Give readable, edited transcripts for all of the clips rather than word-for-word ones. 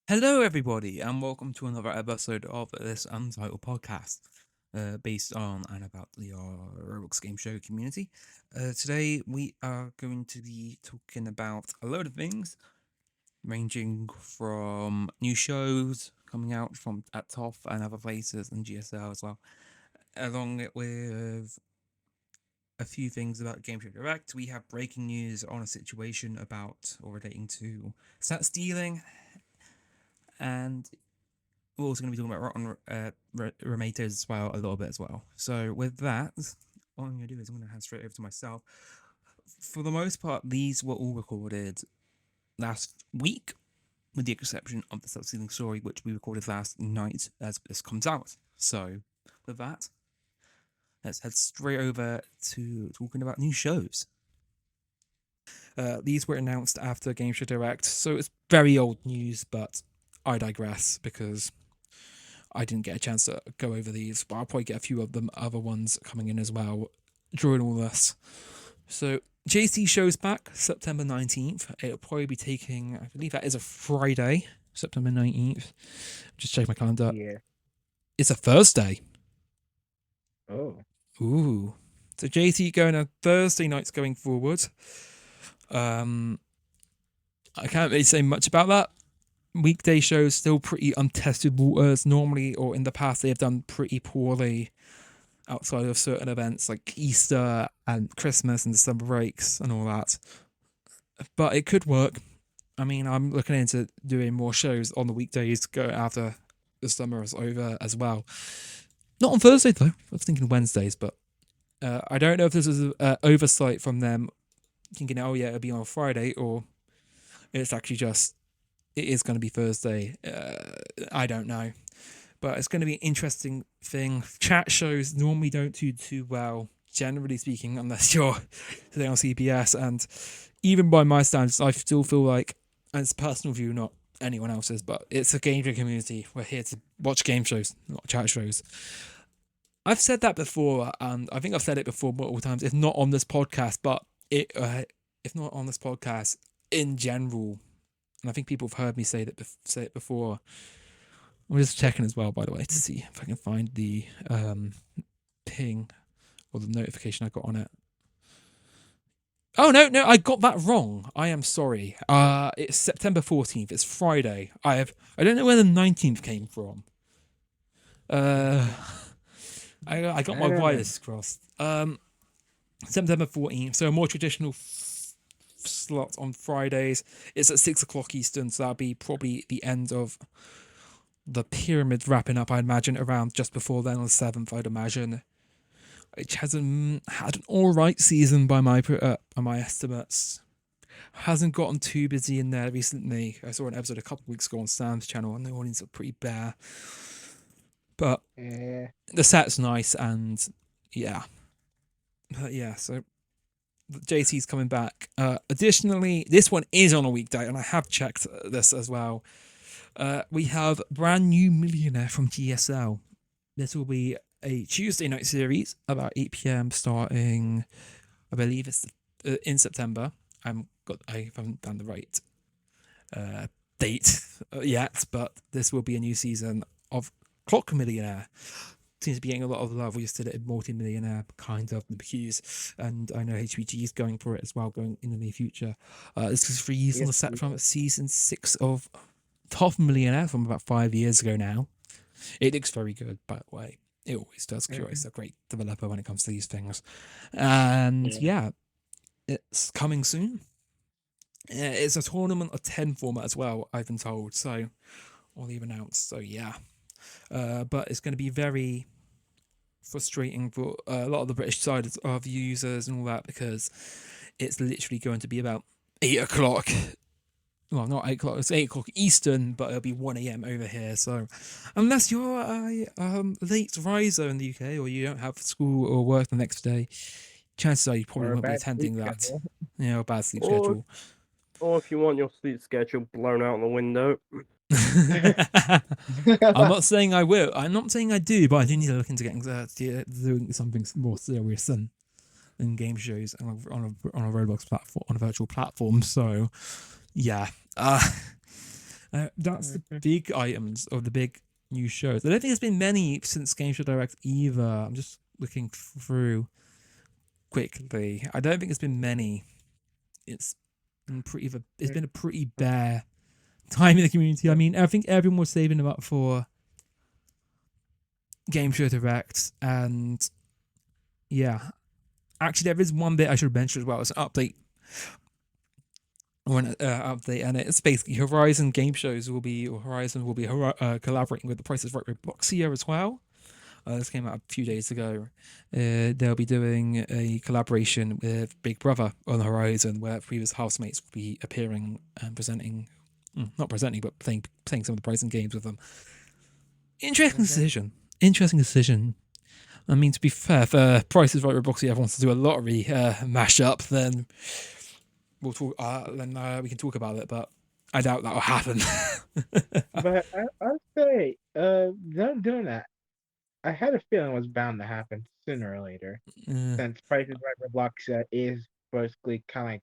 Hello, everybody, and welcome to another episode of this Untitled podcast, based on and about the ROBLOX Gameshow Community. Today, we are going to be talking about a load of things, ranging from new shows coming out from at TOF and other places, and GSL as well, along with a few things about Gameshow Direct. We have breaking news on a situation about or relating to stat stealing, and we're also going to be talking about Romatoes as well, a little bit as well. So with that, what I'm going to do is I'm going to hand straight over to myself. For the most part, these were all recorded last week, with the exception of the sub-ceiling story, which we recorded last night as this comes out. So with that, let's head straight over to talking about new shows. These were announced after Gameshow Direct, so it's very old news, but I digress because I didn't get a chance to go over these, but I'll probably get a few of them other ones coming in as well during all this. So JC shows back September 19th. It'll probably be taking, I believe that is a Friday, September 19th. Just check my calendar. Yeah. It's a Thursday. Oh. Ooh. So JC going on Thursday nights going forward. I can't really say much about that. Weekday shows still pretty untested waters. Normally, or in the past, they have done pretty poorly outside of certain events like Easter and Christmas and December breaks and all that. But it could work. I mean, I'm looking into doing more shows on the weekdays go after the summer is over as well. Not on Thursday though. I was thinking Wednesdays, but I don't know if this is an oversight from them thinking, oh yeah, it'll be on Friday, or it's actually just it is going to be Thursday. I don't know, but it's going to be an interesting thing. Chat shows normally don't do too well, generally speaking, unless you're today on CBS. And even by my standards, I still feel like, and it's a personal view, not anyone else's, but it's a gaming community. We're here to watch game shows, not chat shows. I've said that before, and I think I've said it before multiple times, if not on this podcast, but if not on this podcast, in general. And I think people have heard me say it before. I'm just checking as well, by the way, to see if I can find the ping or the notification I got on it. Oh no, I got that wrong. I am sorry. It's September 14th. It's Friday. I don't know where the 19th came from. I got my wires crossed. September 14th. So a more traditional slot on Fridays. It's at 6 o'clock Eastern, so that'll be probably the end of the pyramid wrapping up, I'd imagine, around just before then on the 7th, I'd imagine. Which has had an alright season by my estimates. Hasn't gotten too busy in there recently. I saw an episode a couple of weeks ago on Sam's channel, and the audience are pretty bare. But the set's nice, and yeah. But yeah, so JC's coming back. Additionally, this one is on a weekday, and I have checked this as well. We have Brand New Millionaire from GSL. This will be a Tuesday night series about 8 p.m. starting, I believe it's in September. I haven't done the right date yet, but this will be a new season of Clock Millionaire. Seems to be getting a lot of love. We just did it in Multi-Millionaire, kind of, the Hughes, and I know HBG is going for it as well, going in the near future. This is released on the set from season 6 of TOF Millionaire from about 5 years ago now. It looks very good, by the way. It always does. Curious, a great developer when it comes to these things. And yeah, it's coming soon. It's a tournament of 10 format as well, I've been told. So, or they've announced. So yeah. But it's going to be very frustrating for a lot of the British side of users and all that, because it's literally going to be about 8 o'clock. Well, not 8 o'clock, it's 8 o'clock Eastern, but it'll be 1 a.m. over here. So, unless you're a late riser in the UK or you don't have school or work the next day, chances are you probably won't be attending that. A bad sleep schedule. Or if you want your sleep schedule blown out the window. I'm not saying I will. I'm not saying I do, but I do need to look into doing something more serious than game shows on a ROBLOX platform, on a virtual platform. So, yeah. That's the big items of the big new shows. I don't think there's been many since Gameshow Direct either. I'm just looking through quickly. I don't think there's been many. It's been it's been a pretty bare time in the community. I mean, I think everyone was saving them up for Gameshow Direct, and yeah. Actually, there is one bit I should mention as well. It's an update. Update, and it's basically Horizon Horizon will be collaborating with the Price is Right ROBLOX here as well. This came out a few days ago. They'll be doing a collaboration with Big Brother on the Horizon, where previous housemates will be appearing and presenting, not presenting, but playing some of the pricing games with them. Interesting decision. I mean, to be fair, if Price is Right ROBLOX ever wants to do a lottery mashup, then we'll talk. Then we can talk about it, but I doubt that will happen. But I'd say, them doing that, I had a feeling it was bound to happen sooner or later, since Price is Right ROBLOX is basically kind of like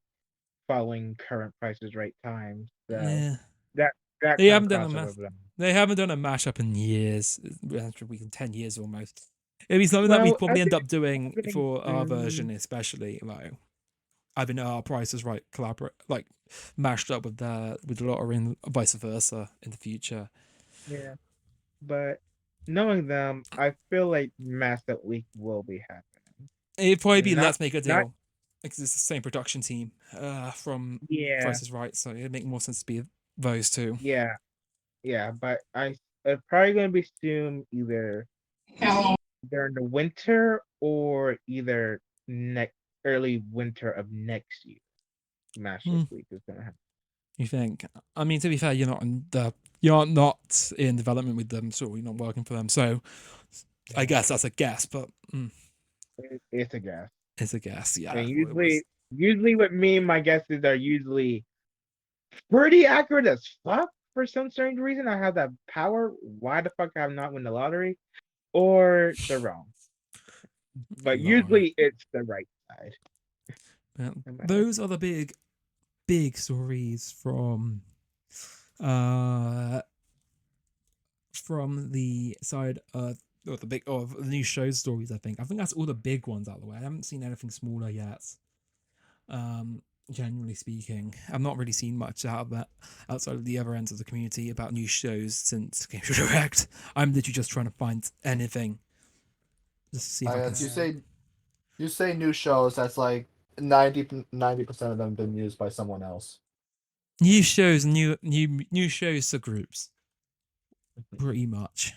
following current Price is Right times. So that they haven't done They haven't done a mashup in years. We can 10 years almost. It'd be something that we probably end up doing for our version, especially like having our Price is Right collaborate, like mashed up with the lottery and vice versa in the future. Yeah, but knowing them, I feel like Mashup Week will be happening. It'd probably be Let's Make a Deal, because it's the same production team from Price is Right, so it'd make more sense to be those two. Yeah, but it's probably gonna be soon, either during the winter or either early winter of next year. Mashup Week is gonna happen. You think? I mean, to be fair, you're not in development with them, so you're not working for them. So, I guess that's a guess, but it's a guess. It's a guess, yeah. And usually with me, my guesses are usually pretty accurate as fuck. For some strange reason, I have that power. Why the fuck have I not won the lottery? Or they're wrong. But usually it's the right side. Those are the big stories from the side of the new show stories. I think that's all the big ones out of the way. I haven't seen anything smaller yet. Generally speaking, I've not really seen much out of that outside of the other ends of the community about new shows since Gameshow Direct. I'm literally just trying to find anything. Just to see if you say new shows. That's like 90% of them have been used by someone else. New shows, new shows to groups, pretty much,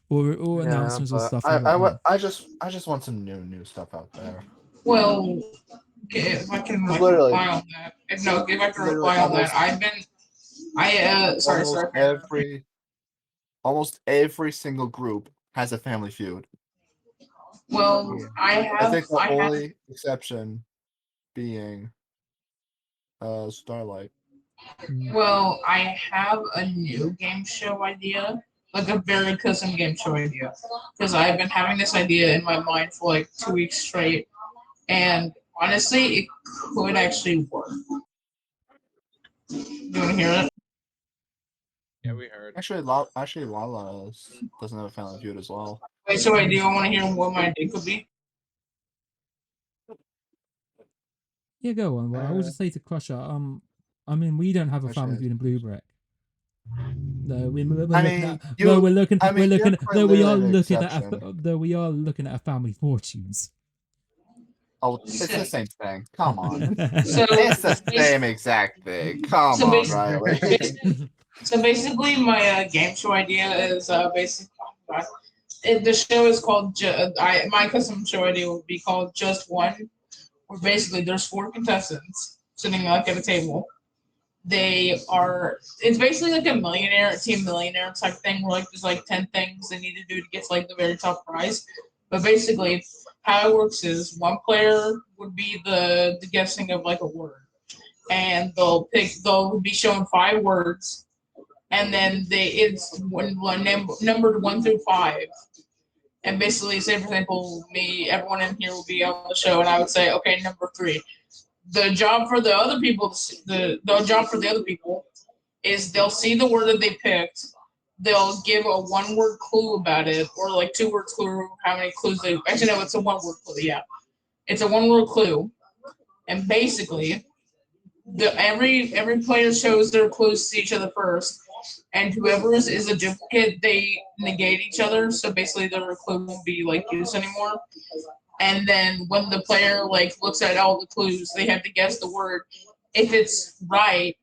or announcements or stuff. I just want some new stuff out there. Well, if I can reply on that, if I can reply on that, almost every single group has a Family Feud. Well, I think the only exception being Starlight. Well, I have a new game show idea, like a very custom game show idea, because I've been having this idea in my mind for like 2 weeks straight, and honestly, it could actually work. You want to hear it? Yeah, we heard. Actually, Lala doesn't have a Family Feud as well. Wait, so do you want to hear what my idea could be? Yeah, go on. Well, I will just say to Crusher, I mean, we don't have a Family Feud in Blue Brick. No, we are looking at a Family Fortunes. Oh, it's the same thing. Come on. It's the same exact thing. Come on, Riley. So basically, my game show idea is the show is called. My custom show idea would be called Just One, where basically there's 4 contestants sitting like at a table. It's basically like a team millionaire type thing, where like there's like 10 things they need to do to get to like the very top prize. But basically, how it works is one player would be the guessing of like a word, and they'll be shown 5 words, and then it's numbered 1 through 5. And basically, say for example, everyone in here will be on the show, and I would say, okay, number 3. The job for the other people is they'll see the word that they picked, they'll give a one-word clue about it, or like two-word clue, how many clues they... Actually, no, it's a one-word clue, yeah. It's a one-word clue. And basically, every player shows their clues to each other first, and whoever is a duplicate, they negate each other, so basically their clue won't be like used anymore. And then when the player like looks at all the clues, they have to guess the word. If it's right,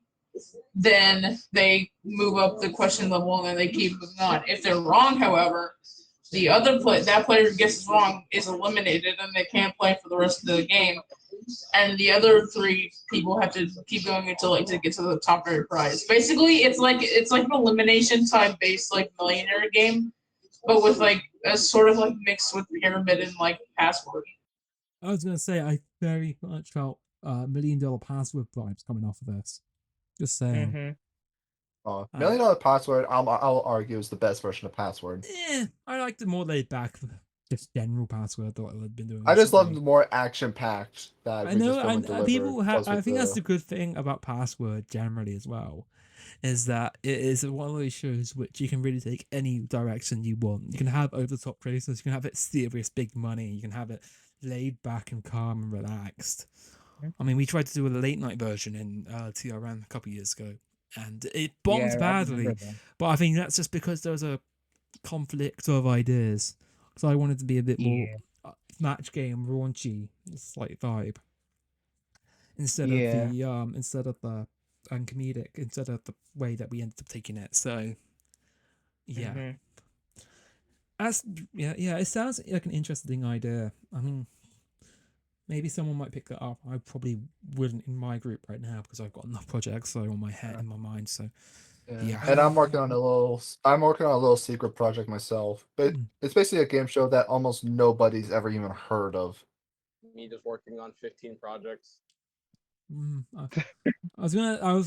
then they move up the question level and then they keep moving on. If they're wrong, however, the other that player who guesses wrong is eliminated and they can't play for the rest of the game. And the other three people have to keep going until like to get to the top rate prize. Basically, it's like an elimination type based like millionaire game, but with like a sort of like mixed with pyramid and like password. I was gonna say I very much felt $1 Million Password vibes coming off of this. Just saying. Mm-hmm. $1 Million Password, I'll argue, is the best version of Password. I liked it more laid back. Just general Password. I thought it had been doing. I just love recently. the more action packed that I we know, just go and and deliver. people have. plus I with think that's the- the good thing about Password generally as well, is that it is one of those shows which you can really take any direction you want. You can have over the top process. You can have it serious, big money. You can have it laid back and calm and relaxed. I mean, we tried to do a late night version in TRN a couple of years ago, and it bombed Yeah, I badly. remember that. But I think that's just because there was a conflict of ideas. So I wanted to be a bit more match game raunchy, slight vibe, instead of the comedic, instead of the way that we ended up taking it. So yeah, it sounds like an interesting idea. I mean, maybe someone might pick that up. I probably wouldn't in my group right now because I've got enough projects on my head, in my mind. So yeah. And I'm working on a little secret project myself. But it's basically a game show that almost nobody's ever even heard of. Me just working on 15 projects. I was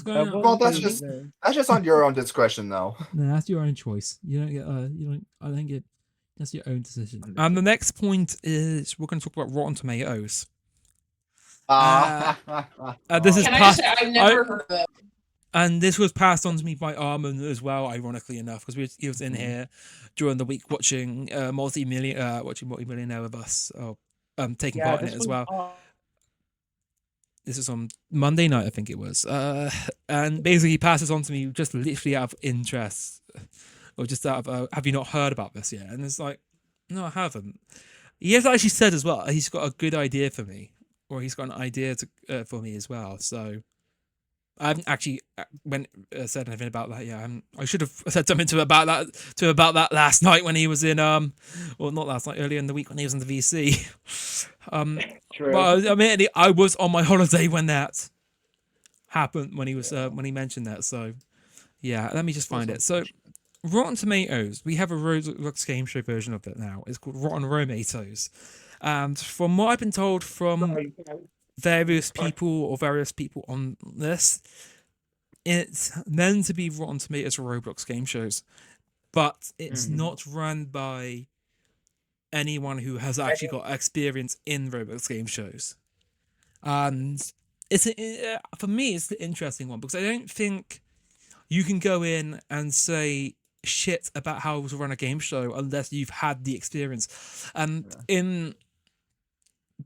gonna. Well, that's just on your own discretion, though. No, that's your own choice. You don't get. I don't get. That's your own decision. And the next point is we're going to talk about Rotten Tomatoes. This is Can I just say I've never heard of that. And this was passed on to me by Armin as well, ironically enough, because he was in here during the week watching Multi-Millionaire with us, taking part in it as well. This is on Monday night, I think it was. And basically he passes on to me just literally out of interest, or just out of, have you not heard about this yet? And it's like, no, I haven't. He has actually said as well, he's got a good idea for me, or he's got an idea for me as well. So I haven't actually said anything about that yet. I should have said something to him about that last night when he was in well, not last night, earlier in the week when he was in the VC. True. But I mean, I was on my holiday when that happened, when he was when he mentioned that. So yeah, let me just find it. So Rotten Tomatoes, we have a ROBLOX Game Show version of it now. It's called Rotten Romatoes, and from what I've been told from various people on this, it's meant to be Rotten Tomatoes for ROBLOX Game Shows, but it's not run by anyone who has actually got experience in ROBLOX Game Shows. And it's for me, it's the interesting one, because I don't think you can go in and say shit about how to run a game show unless you've had the experience. In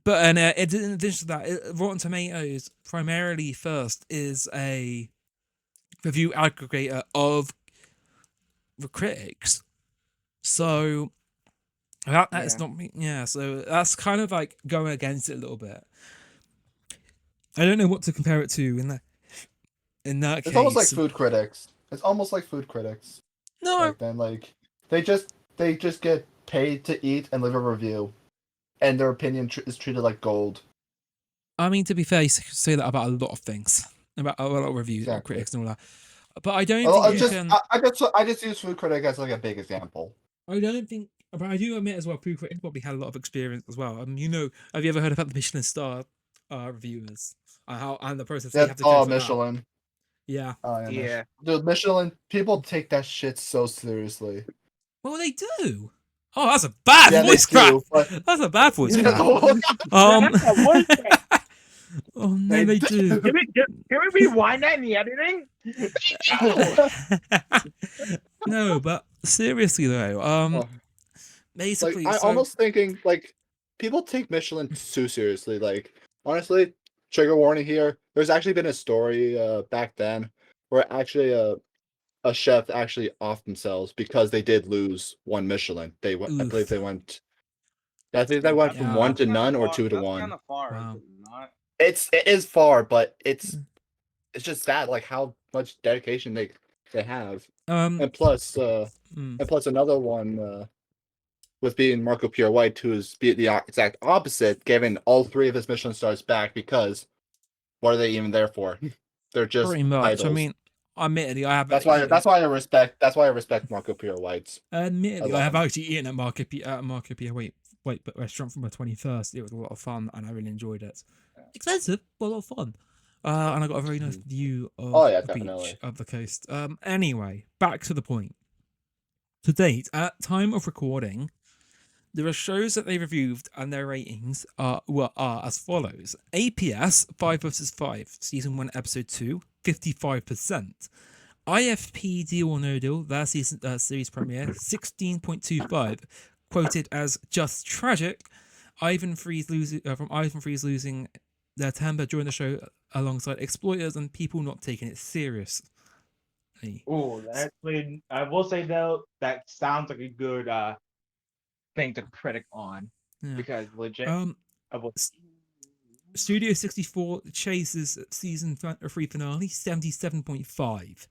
addition to that, Rotten Tomatoes primarily first is a review aggregator of the critics. So that's not me. Yeah, so that's kind of like going against it a little bit. I don't know what to compare it to in that case. It's almost like food critics. No. Like then, like they just get paid to eat and leave a review, and their opinion is treated like gold. I mean, to be fair, you say that about a lot of things, about a lot of reviews, critics, and all that. But I don't think you can. I just use food critic as like a big example. I don't think, but I do admit as well, food critic probably had a lot of experience as well. You know, have you ever heard about the Michelin star reviewers and the process they have to go through Michelin. That? Yeah. Yeah. Dude, Michelin, people take that shit so seriously. Well, they do. Oh, that's a bad voice crack. That's a bad voice crack. Oh no, they do. Can we rewind that in the editing? No, but seriously though, Oh. basically, I'm so almost thinking like people take Michelin too seriously. Like honestly, trigger warning here. There's actually been a story back then where actually a chef actually offed themselves because they did lose one Michelin. They went, I believe oof. they went. I think they went from Yeah. 1 to That's none or far- 2 to that's 1. kind of far, Wow. is it not? It is far, but it's just sad like how much dedication they have. And plus another one with being Marco Pierre White, who is the exact opposite, giving all 3 of his Michelin stars back because what are they even there for? They're just Pretty much. titles. I mean, admittedly, I have. That's why I respect Marco Pierre White's. Admittedly, a I have lot. actually eaten at Marco Pierre wait, but restaurant for my 21st. It was a lot of fun, and I really enjoyed it. Expensive, but a lot of fun. And I got a very nice view of Oh, yeah, the definitely. beach, of the coast. Anyway, back to the point. To date, at time of recording, there are shows that they reviewed and their ratings are as follows. APS 5 vs 5, Season 1, Episode 2, 55%. IFP Deal or No Deal, their season series premiere, 16.25, quoted as just tragic. Ivan Freeze losing their temper during the show alongside exploiters and people not taking it seriously. Oh, actually, I will say though, that sounds like a good thing to critic on. Yeah. Because legit, I will. Studio 64 chases season 3 finale, 77.5.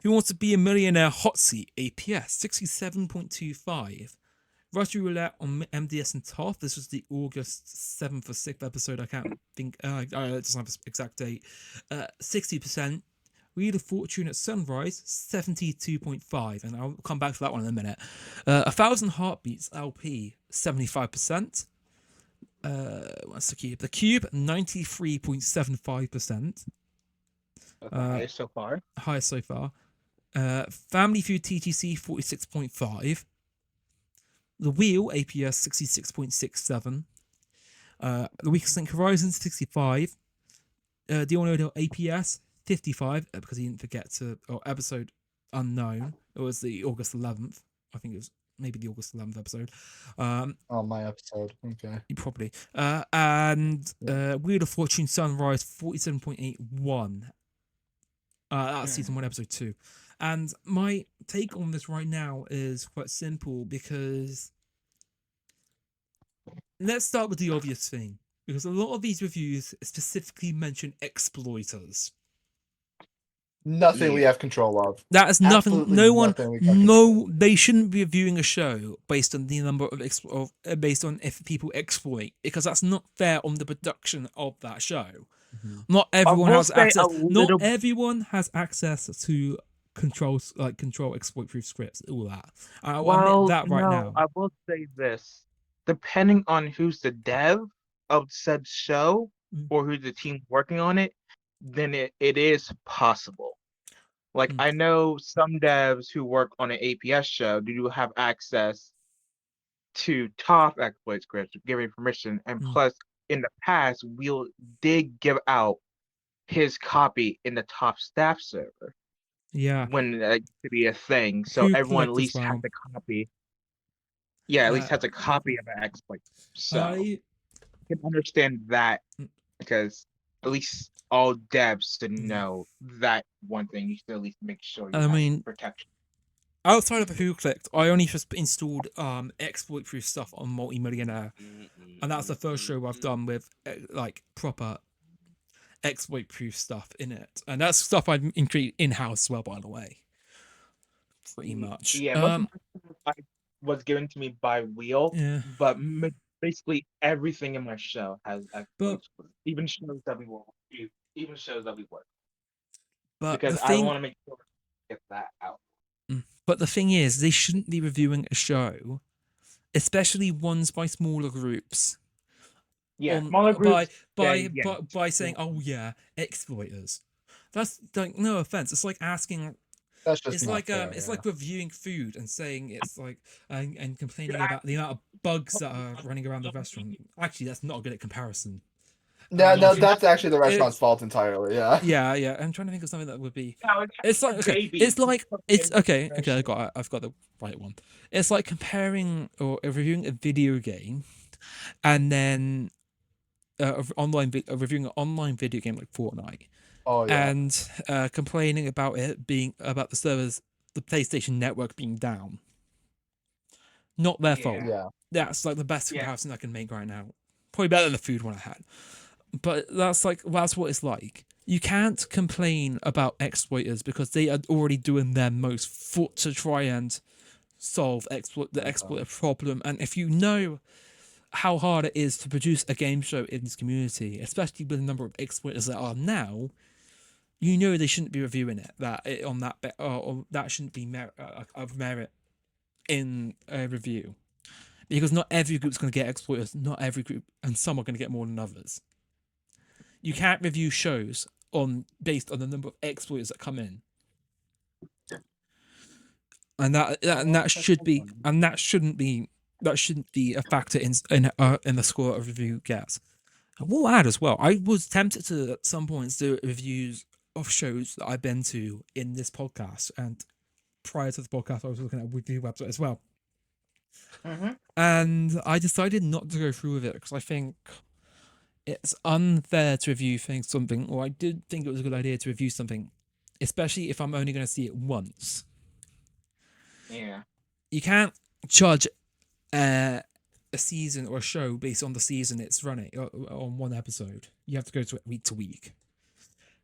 Who Wants to Be a Millionaire Hot Seat, APS, 67.25. Rusty Roulette on MDS and TOF. This was the August 7th or 6th episode. I can't think. I don't have an exact date. 60%. Wheel of Fortune at Sunrise, 72.5. And I'll come back to that one in a minute. 1,000 Heartbeats LP, 75%. What's the Cube? The Cube, 93.75%. Highest so far. Highest so far. Family Feud TTC, 46.5. The Wheel, APS, 66.67. The Weakest Link Horizons, 65. Deal or No Deal, APS, 55, because he didn't forget to... Or episode unknown. It was the August 11th. I think it was maybe the August 11th episode. Oh, my episode. Okay. Probably. And Wheel of Fortune Sunrise, 47.81. That's season 1, episode 2. And my take on this right now is quite simple because let's start with the obvious thing. Because a lot of these reviews specifically mention exploiters. Nothing we have control of. That is nothing. Absolutely No one. nothing we can control. They shouldn't be reviewing a show based on the number of based on if people exploit, because that's not fair on the production of that show. Not everyone will has say access. a Not little- everyone has access to control exploit-proof scripts. All that. I'll Well, admit that right no, now. I will say this. Depending on who's the dev of said show or who's the team working on it, then it is possible. Like I know some devs who work on an APS show do have access to top exploit scripts, giving permission, and plus in the past did give out his copy in the top staff server. Yeah. When that used to be a thing, so Who everyone at clicked as least well. has a copy. Yeah, at least has a copy of an exploit. So I can understand that because at least all devs should know that one thing. You should at least make sure you have protection. Outside of Who Clicked, I only just installed exploit-proof stuff on Multimillionaire, and that's the first show I've done with like proper exploit-proof stuff in it, and that's stuff I've included in-house as well, by the way. Pretty much. Yeah, most of my stuff was given to me by Wheel, but basically everything in my show has exploits, even shows that we work. But because I want to make sure to get that out. But the thing is, they shouldn't be reviewing a show, especially ones by smaller groups. Yeah, smaller groups. By saying, "Oh yeah, exploiters." That's like no offense. It's like asking. That's just it's not like fair, it's like reviewing food and saying it's like and complaining about the amount of bugs that are running around the restaurant. Actually, that's not a good comparison. No, that's actually the restaurant's fault entirely. Yeah. Yeah. I'm trying to think of something that would be. No, It's like okay. baby. It's like it's okay. Impression. I've got the right one. It's like comparing or reviewing a video game, and then reviewing an online video game like Fortnite, Oh yeah. and complaining about it being about the servers, the PlayStation Network being down. Not their fault. Yeah. That's like the best Yeah. comparison I can make right now. Probably better than the food one I had. But that's what it's like. You can't complain about exploiters because they are already doing their most to try and solve the exploiter problem. And if you know how hard it is to produce a game show in this community, especially with the number of exploiters that are now, you know they shouldn't be reviewing it. That shouldn't be of merit in a review, because not every group's going to get exploiters. Not every group, and some are going to get more than others. You can't review shows based on the number of exploiters that come in, and that shouldn't be a factor in the score a review gets. I will add as well, I was tempted to at some points do reviews of shows that I've been to in this podcast, and prior to the podcast I was looking at a review website as well. And I decided not to go through with it because I think it's unfair to review something, or I did think it was a good idea to review something, especially if I'm only going to see it once. Yeah. You can't judge a season or a show based on the season it's running on one episode. You have to go to it week to week.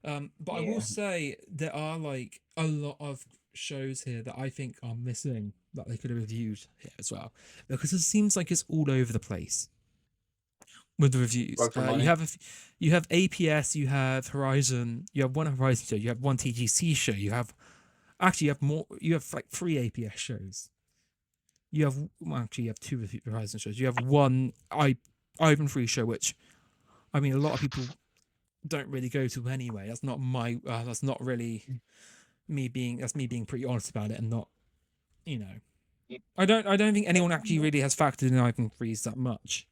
But I will say there are like a lot of shows here that I think are missing that they could have reviewed here as well, because it seems like it's all over the place with the reviews. You have APS, you have Horizon, you have one Horizon show, you have one TGC show, you have more. You have like 3 APS shows. You have two Horizon shows. You have one Ivan Free show, which I mean a lot of people don't really go to anyway. That's not my. That's not really me being. That's me being pretty honest about it, and not, you know. I don't think anyone actually really has factored in Ivan Freeze that much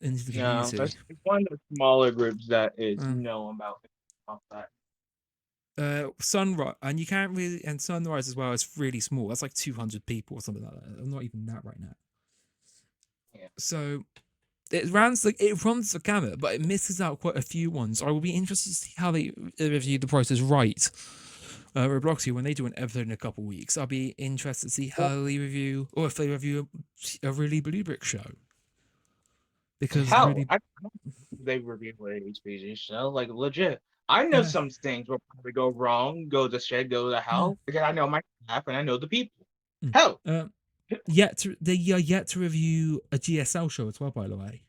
into the community. No, that's one of the smaller groups that is known about that. Sunrise, and you can't really, and Sunrise as well is really small. That's like 200 people or something like that. I'm not even that right now. Yeah. So it runs the gamut, but it misses out quite a few ones. I will be interested to see how they review The Price is Right. Roblox when they do an episode in a couple of weeks. I'll be interested to see how they review, or if they review a really Blue Brick show. Because they review an HPG show, like legit. I know some things will probably go wrong, go to shit, go to hell, because I know my staff and I know the people. Hell, they are yet to review a GSL show as well, by the way.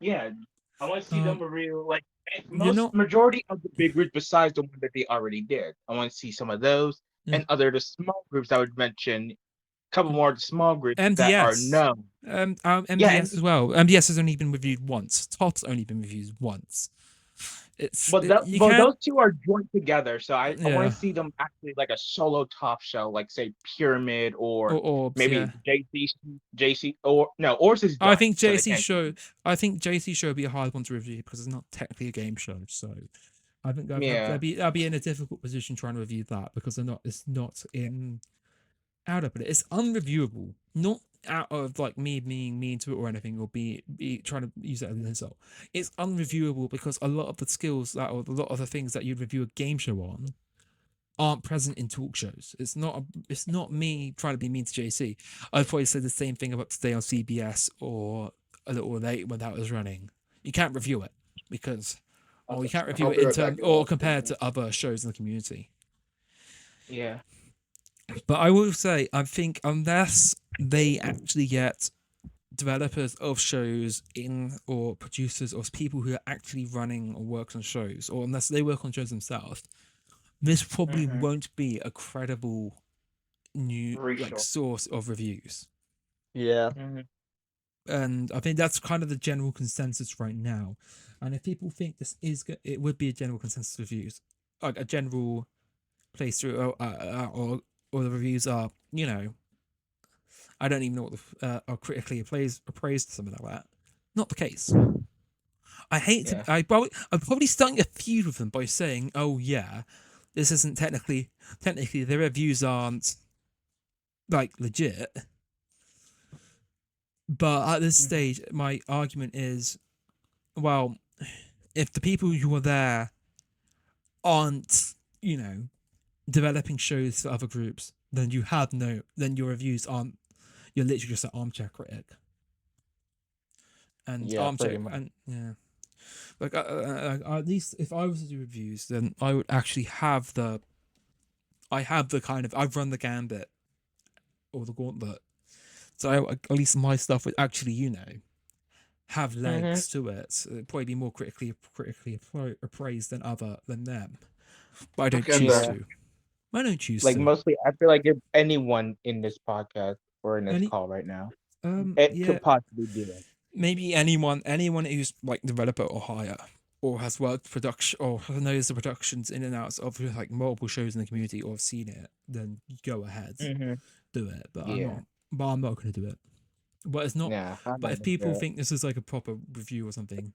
Yeah, I want to see them review like majority of the big groups besides the one that they already did. I want to see some of those and the small groups I would mention. A couple more of the small groups MDS. That are known. MDS as well. MDS has only been reviewed once. TOF's only been reviewed once. Those two are joined together, so I want to see them actually like a solo top show, like say Pyramid or Orbs, maybe JC or no Orbs is done, I think JC show would be a hard one to review because it's not technically a game show. So I think I'd be in a difficult position trying to review that because it's not in out of it. It's unreviewable, not out of like me being mean to it or anything, or be trying to use it as an insult. It's unreviewable because a lot of the skills or a lot of the things that you'd review a game show on aren't present in talk shows. It's not me trying to be mean to JC. I'd probably say the same thing about Today on CBS or a little late when that was running. You can't review it because, or you can't review it in terms or compared to other shows in the community. Yeah. But I will say, I think unless they actually get developers of shows in, or producers, or people who are actually running or work on shows, or unless they work on shows themselves, this probably won't be a credible new source of reviews. Yeah. And I think that's kind of the general consensus right now. And if people think it would be a general consensus reviews, like a general playthrough, or the reviews are, you know, I don't even know what are critically appraised or something like that. Not the case. I hate Yeah. to. I'm probably starting a feud with them by saying, "Oh yeah, this isn't technically their reviews aren't like legit." But at this stage, my argument is, well, if the people who are there aren't, developing shows for other groups, then then your reviews aren't. You're literally just an armchair critic. And Yeah, armchair, pretty much. and yeah, like at least if I was to do reviews, then I would actually have I've run the gambit or the gauntlet, so at least my stuff would actually have legs to it. It'd probably be more critically appraised than them, but I don't Okay, choose yeah. to. I don't choose Like to. mostly, I feel like if anyone in this podcast or in this Any- call right now, it yeah, could possibly do it. maybe anyone who's like developer or higher, or has worked production or knows the productions in and outs of like multiple shows in the community or have seen it, then go ahead, do it. But Yeah. I'm not going to do it. But it's not. Yeah. But if people think this is like a proper review or something,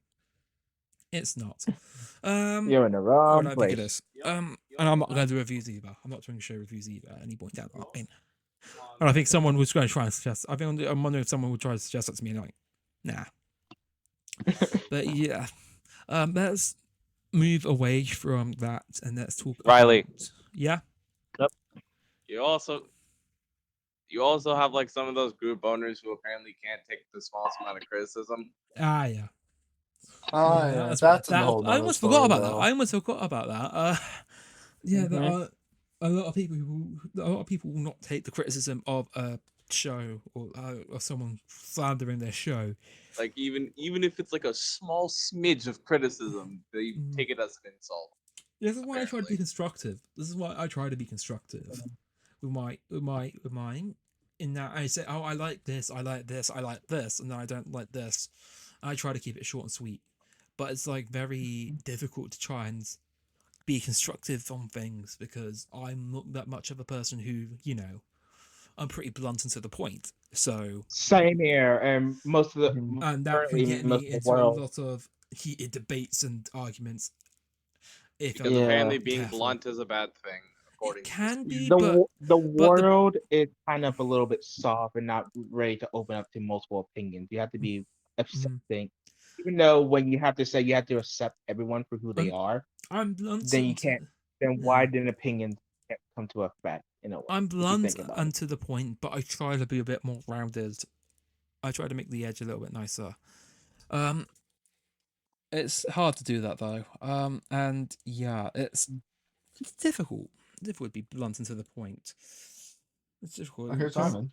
it's not. You're in the I wrong don't think it place. is. And I'm not going to do reviews either. I'm not doing show reviews either at any point down the line. And I think someone was going to try and suggest. I'm wondering if someone would try to suggest that to me, and I'm like, nah. But yeah, let's move away from that and let's talk. Riley. Yeah. You also have like some of those group owners who apparently can't take the smallest amount of criticism. Ah, yeah. Oh, yeah, that's a whole I nother almost story, forgot about though. that. I almost forgot about that. Yeah, there are a lot of people will not take the criticism of a show or someone slandering their show. Like even if it's like a small smidge of criticism, they take it as an insult. This is why I try to be Apparently. constructive. This is why I try to be constructive with mine. In that I say, oh, I like this, I like this, I like this, and then I don't like this. I try to keep it short and sweet, but it's like very difficult to try and be constructive on things because I'm not that much of a person who, I'm pretty blunt and to the point. So Same here, and most of the and that can currently get most me of the into a world. lot of heated debates and arguments. If Because I'm apparently not being careful. blunt is a bad thing, according It can to be, The but world is kind of a little bit soft and not ready to open up to multiple opinions. You have to be accepting, even though when you have to say you have to accept everyone for who they are, I'm blunt. then you can't. Then why did opinions come to effect in a way? I'm if you blunt think about and it. to the point, but I try to be a bit more rounded. I try to make the edge a little bit nicer. It's hard to do that though. And yeah, it's difficult. Difficult to be blunt and to the point. It's difficult. I hear Simon.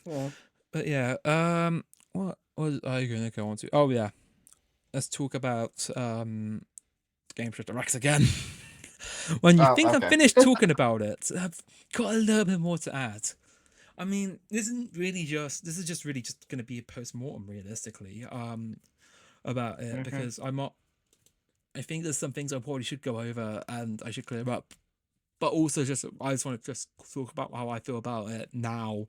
Yeah. But yeah, what was I going to go on to? Oh yeah, let's talk about Gameshow Direct again. When you think I'm okay. finished talking about it, I've got a little bit more to add. I mean, this is just really just going to be a post-mortem realistically about it because I think there's some things I probably should go over and I should clear up, but also I just want to just talk about how I feel about it now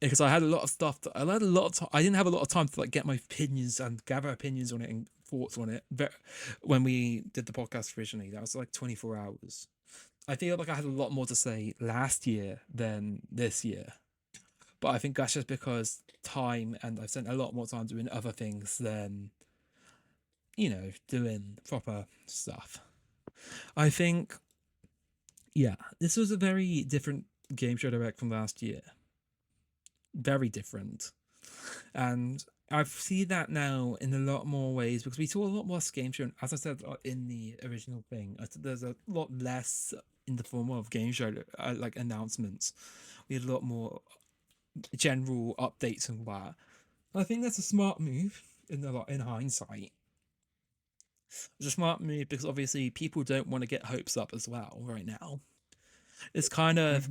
because I had a lot of stuff I didn't have a lot of time to like get my opinions and gather opinions on it and thoughts on it when we did the podcast originally. That was like 24 hours. I feel like I had a lot more to say last year than this year. But I think that's just because time, and I've spent a lot more time doing other things than, doing proper stuff. I think, yeah, this was a very different Gameshow Direct from last year. Very different. And I see that now in a lot more ways because we saw a lot more game show. As I said in the original thing, there's a lot less in the form of game show like announcements. We had a lot more general updates and that. I think that's a smart move in hindsight. It's a smart move because obviously people don't want to get hopes up as well right now. It's kind of,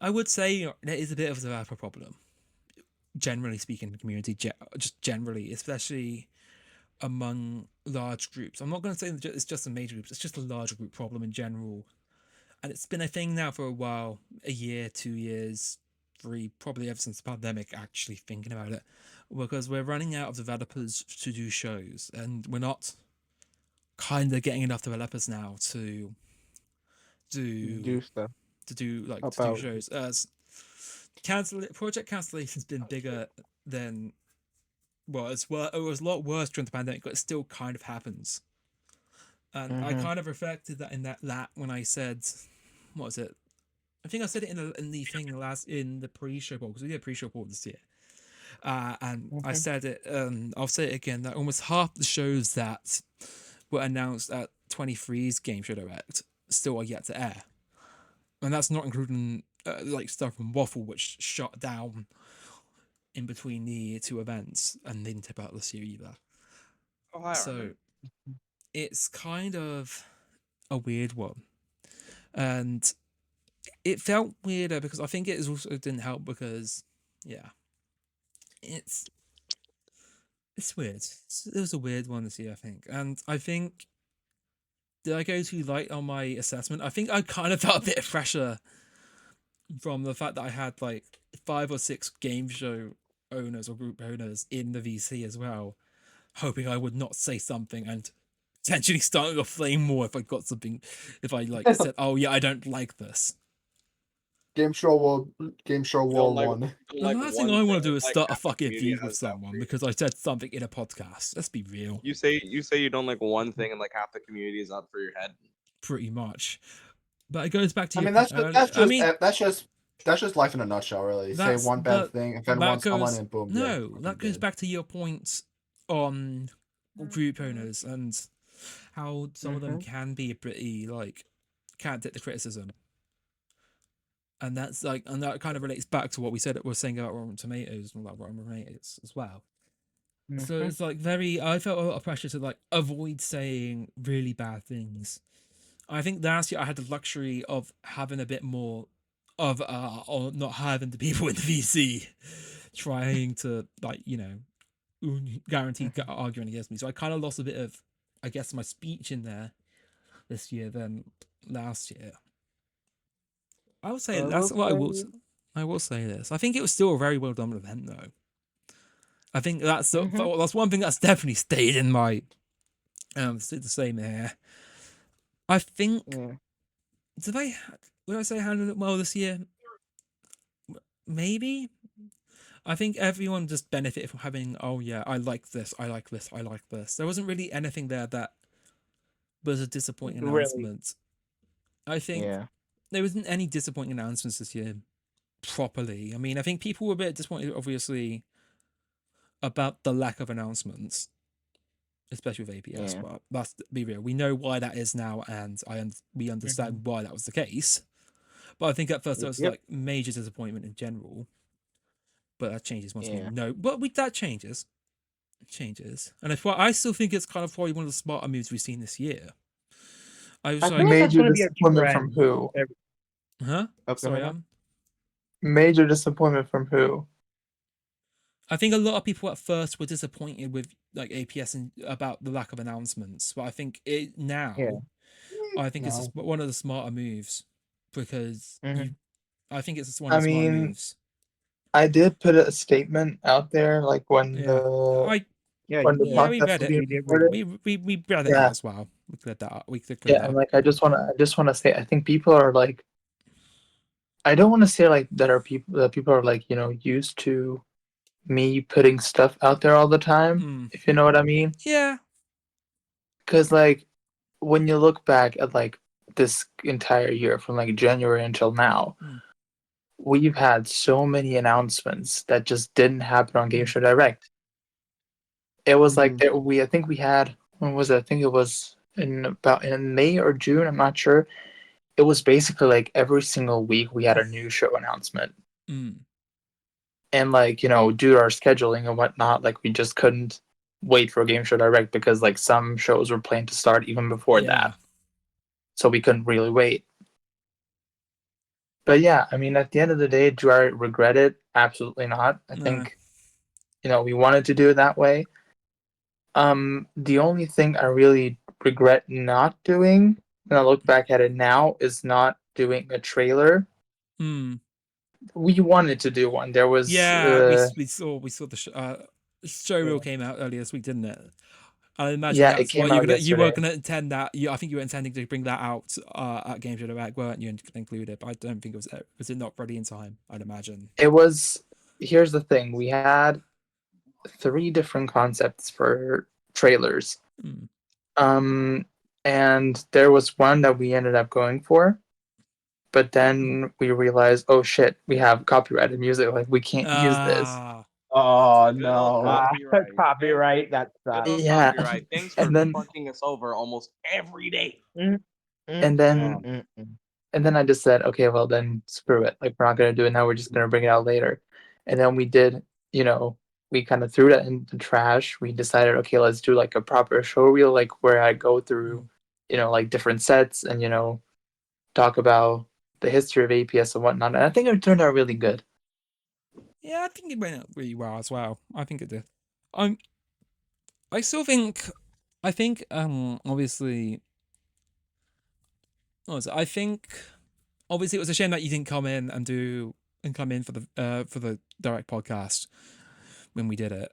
I would say there is a bit of a developer problem. Generally speaking, in the community, just generally, especially among large groups. I'm not going to say it's just in major groups. It's just a large group problem in general, and it's been a thing now for a while, a year, 2 years, 3, probably ever since the pandemic, actually thinking about it, because we're running out of developers to do shows, and we're not kind of getting enough developers now to Do stuff. do About shows. As project cancellation's been bigger than it was a lot worse during the pandemic, but it still kind of happens. And I kind of reflected that in that when I said, what was it? I think I said it in the thing in the pre-show poll, because we did a pre-show poll this year. And I said it, I'll say it again, that almost half the shows that were announced at 23's Gameshow Direct still are yet to air. And that's not including stuff from Waffle, which shut down in between the 2 events and didn't tip out this year either. Oh, hi, So Armin. it's kind of a weird one. And it felt weirder because I think it also didn't help because, yeah, it's weird. It was a weird one this year, I think. And I think, did I go too light on my assessment? I think I kind of felt a bit of pressure from the fact that I had 5 or 6 game show owners or group owners in the VC as well, hoping I would not say something and potentially starting a flame war if I got something, if I said, oh yeah, I don't like this. Gameshow War One. The last thing I want to do is start a fucking feud with someone because I said something in a podcast. Let's be real. You say you don't like one thing and half the community is up for your head. Pretty much. But it goes back to I mean, that's just life in a nutshell, really. Say one bad thing, offend someone, and boom. No, that goes back to your point on group owners and how some of them can be pretty can't take the criticism. And that's and that kind of relates back to what we saying about Rotten Tomatoes and Rotten Tomatoes as well. So it's I felt a lot of pressure to avoid saying really bad things. I think last year I had the luxury of having a bit more of or not having the people in the VC trying to guarantee arguing against me. So I kind of lost a bit of, I guess, my speech in there this year than last year. I would say that's what I will say this. I think it was still a very well done event, though. I think that's one thing that's definitely stayed in my the same here. I think would I say I handled it well this year? Maybe. I think everyone just benefited from having, oh yeah, I like this, I like this, I like this. There wasn't really anything there that was a disappointing announcement. I think there wasn't any disappointing announcements this year properly. I mean, I think people were a bit disappointed, obviously, about the lack of announcements, especially with APS. But let's be real, we know why that is now, and we understand why that was the case. But I think at first there was major disappointment in general. But that changes once we know. But that changes. It changes. And I still think it's kind of probably one of the smarter moves we've seen this year. I think major disappointment from who? Huh? Sorry, Major disappointment from who? I think a lot of people at first were disappointed with APS and about the lack of announcements. But I think I think it's one of the smarter moves because I think it's one of the smarter moves. I did put a statement out there, when the we read it. We read it out as well. We cleared that up. And I just want to say, I think people are I don't want to say that people are used to me putting stuff out there all the time, if you know what I mean. Yeah. Because when you look back at this entire year from January until now. We've had so many announcements that just didn't happen on Gameshow Direct. It was I think we had, when was it? I think it was in May or June, I'm not sure. It was basically every single week we had a new show announcement. And due to our scheduling and whatnot, we just couldn't wait for Gameshow Direct because some shows were planned to start even before that. So we couldn't really wait. But yeah, I mean, at the end of the day, do I regret it? Absolutely not. I think, we wanted to do it that way. The only thing I really regret not doing, and I look back at it now, is not doing a trailer. we wanted to do one. There was we saw the showreel came out earlier this week, didn't it? I imagine Yeah, it that's came what out you were yesterday. going to intend that. I think you were intending to bring that out at Gameshow Direct, weren't you, and include it? But I don't think was it not ready in time, I'd imagine. It was. Here's the thing: we had 3 different concepts for trailers. And there was one that we ended up going for, but then we realized, oh shit, we have copyrighted music. Like we can't use this. Oh Good old no, copyright. copyright. That Good sucks. old Yeah. copyright. Thanks for And then fucking us over almost every day. and then I just said, okay, well then screw it. Like we're not gonna do it now. We're just gonna bring it out later. And then we did. We kind of threw that in the trash. We decided, okay, let's do like a proper show reel, like where I go through, like different sets and talk about the history of APS and whatnot. And I think it turned out really good. Yeah, I think it went out really well as well. I think it did. I still think. I think obviously. I think obviously it was a shame that you didn't come in for the direct podcast when we did it.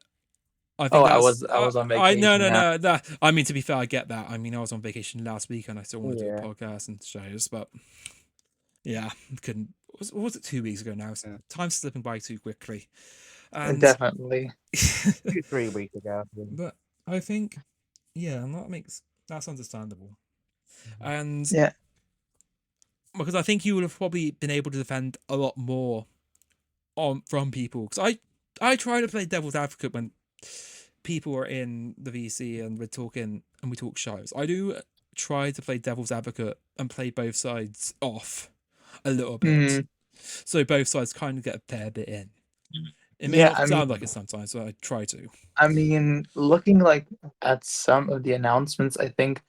I think I was on vacation. No. I mean, to be fair, I get that. I mean, I was on vacation last week and I still want to do a podcast and shows, but yeah, couldn't. Was it 2 weeks ago now? Yeah. Time's slipping by too quickly. And definitely 2-3 weeks ago. But I think, yeah, that's understandable. And yeah, because I think you would have probably been able to defend a lot more from people. Because I try to play devil's advocate when people are in the VC and we're talking and we talk shows. I do try to play devil's advocate and play both sides off a little bit, so both sides kind of get a fair bit in. It may not sound like it sometimes, but I try to. I mean, looking like at some of the announcements, I think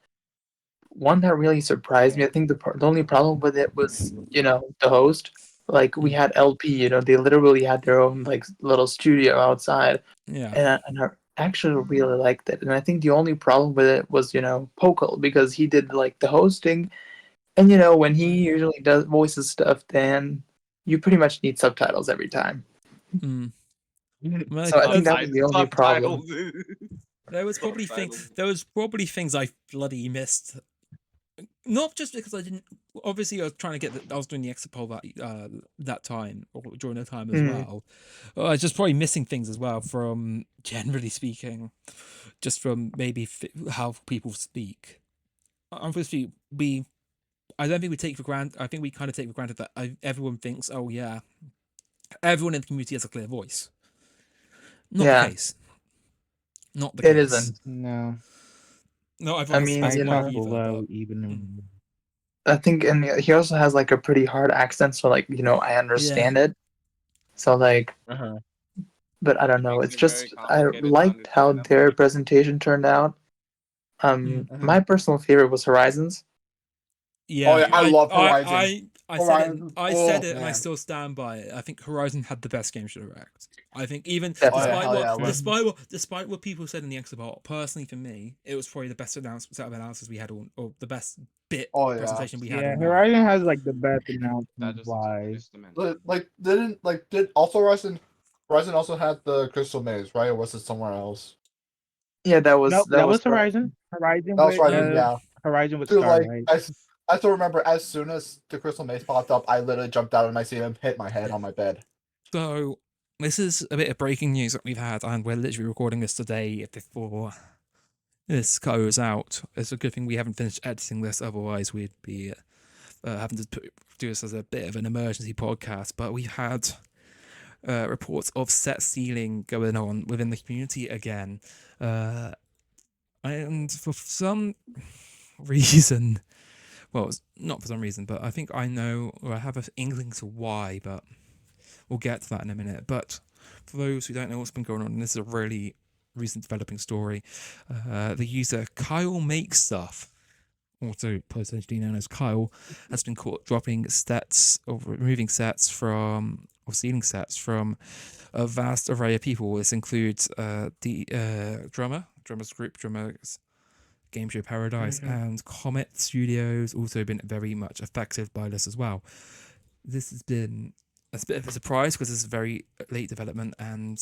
one that really surprised me. I think the only problem with it was, the host. Like we had LP, they literally had their own like little studio outside. Yeah. And I actually really liked it. And I think the only problem with it was, Pokal, because he did like the hosting. And when he usually does voices stuff, then you pretty much need subtitles every time. So I think that was the only problem. There was probably things I bloody missed. Not just because I didn't. Obviously, I was trying to get. I was doing the exit poll that time or during the time as well. I was just probably missing things as well from, generally speaking, just from maybe how people speak. Obviously, I don't think we take for granted. I think we kind of take for granted that everyone thinks, oh yeah, everyone in the community has a clear voice. Not the case. Not the case. It isn't. No. No, I mean, even. I think, and he also has like a pretty hard accent, so like I understand it. So like, but I don't know. It's just I liked how their presentation turned out. My personal favorite was Horizons. Yeah, I love Horizon. I said it, and I still stand by it. I think Horizon had the best Gameshow Direct. I think even despite what people said in the expo, personally for me, it was probably the best set of announcers we had, or the best presentation we had. Yeah, Horizon has like the best announcement wise. Did also Horizon also had the Crystal Maze, right? Or was it somewhere else? Yeah, that was Horizon. Horizon. That was Horizon. Yeah, Horizon with Dude, Starlight. I still remember as soon as the Crystal Maze popped up, I literally jumped out of my seat and hit my head on my bed. So, this is a bit of breaking news that we've had, and we're literally recording this today before this goes out. It's a good thing we haven't finished editing this, otherwise we'd be having to do this as a bit of an emergency podcast. But we've had reports of set stealing going on within the community again. And for some reason... Well, it's not for some reason, but I think I know, or I have an inkling to why, but we'll get to that in a minute. But for those who don't know what's been going on, and this is a really recent developing story, the user Kyle Makes Stuff, also potentially known as Kyle, has been caught dropping sets or removing sets from, or stealing sets from a vast array of people. This includes the Drummers Gameshow Paradise and Comet Studios, also been very much affected by this as well. This has been it's a bit of a surprise because it's a very late development, and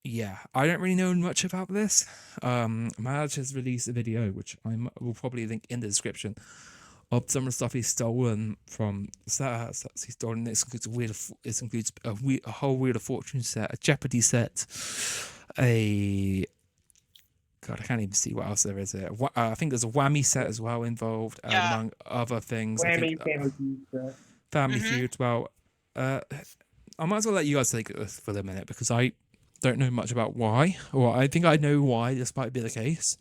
yeah, I don't really know much about this. Madge has released a video, which will probably link in the description, of some of the stuff he's stolen from sets he's stolen. This includes a whole Wheel of Fortune set, a Jeopardy set, God, I can't even see what else there is here. I think there's a whammy set as well involved, among other things. I think Family Feud. Family Feud. Well, I might as well let you guys take this for a minute because I don't know much about why, or I think I know why this might be the case.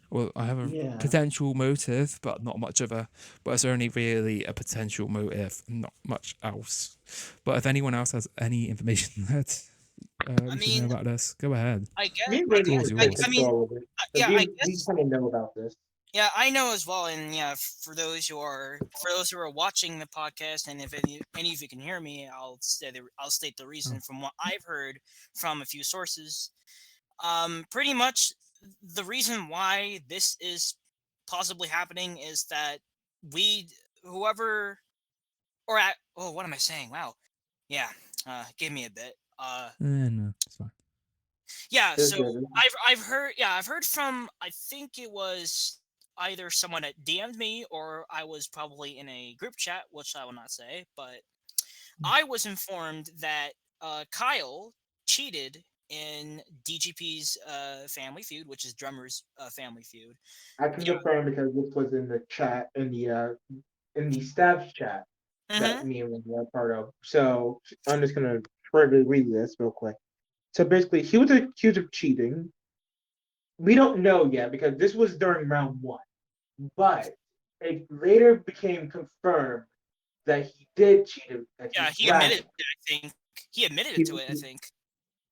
Well, I have a potential motive, but not much of a. But it's only really a potential motive, not much else. But if anyone else has any information that you know about this, go ahead. I guess. We really Yours. I mean, yeah, we, I guess. we kind of know about this. Yeah, I know as well, and yeah, for those who are watching the podcast, and if any of you can hear me, I'll state the reason from what I've heard from a few sources. Pretty much, the reason why this is possibly happening is that what am I saying? Wow, yeah, give me a bit. No, it's fine. Yeah, so I've heard from, I think it was either someone that DM'd me or I was probably in a group chat, which I will not say, but I was informed that Kyle cheated in DGP's Family Feud, which is Drummers Family Feud. I can confirm because this was in the chat, in the staff chat that me and Wendy were part of. So I'm just gonna try to read this real quick. So basically, he was accused of cheating. We don't know yet because this was during round 1, but it later became confirmed that he did cheat. Yeah, he admitted it, I think. He admitted to it, I think.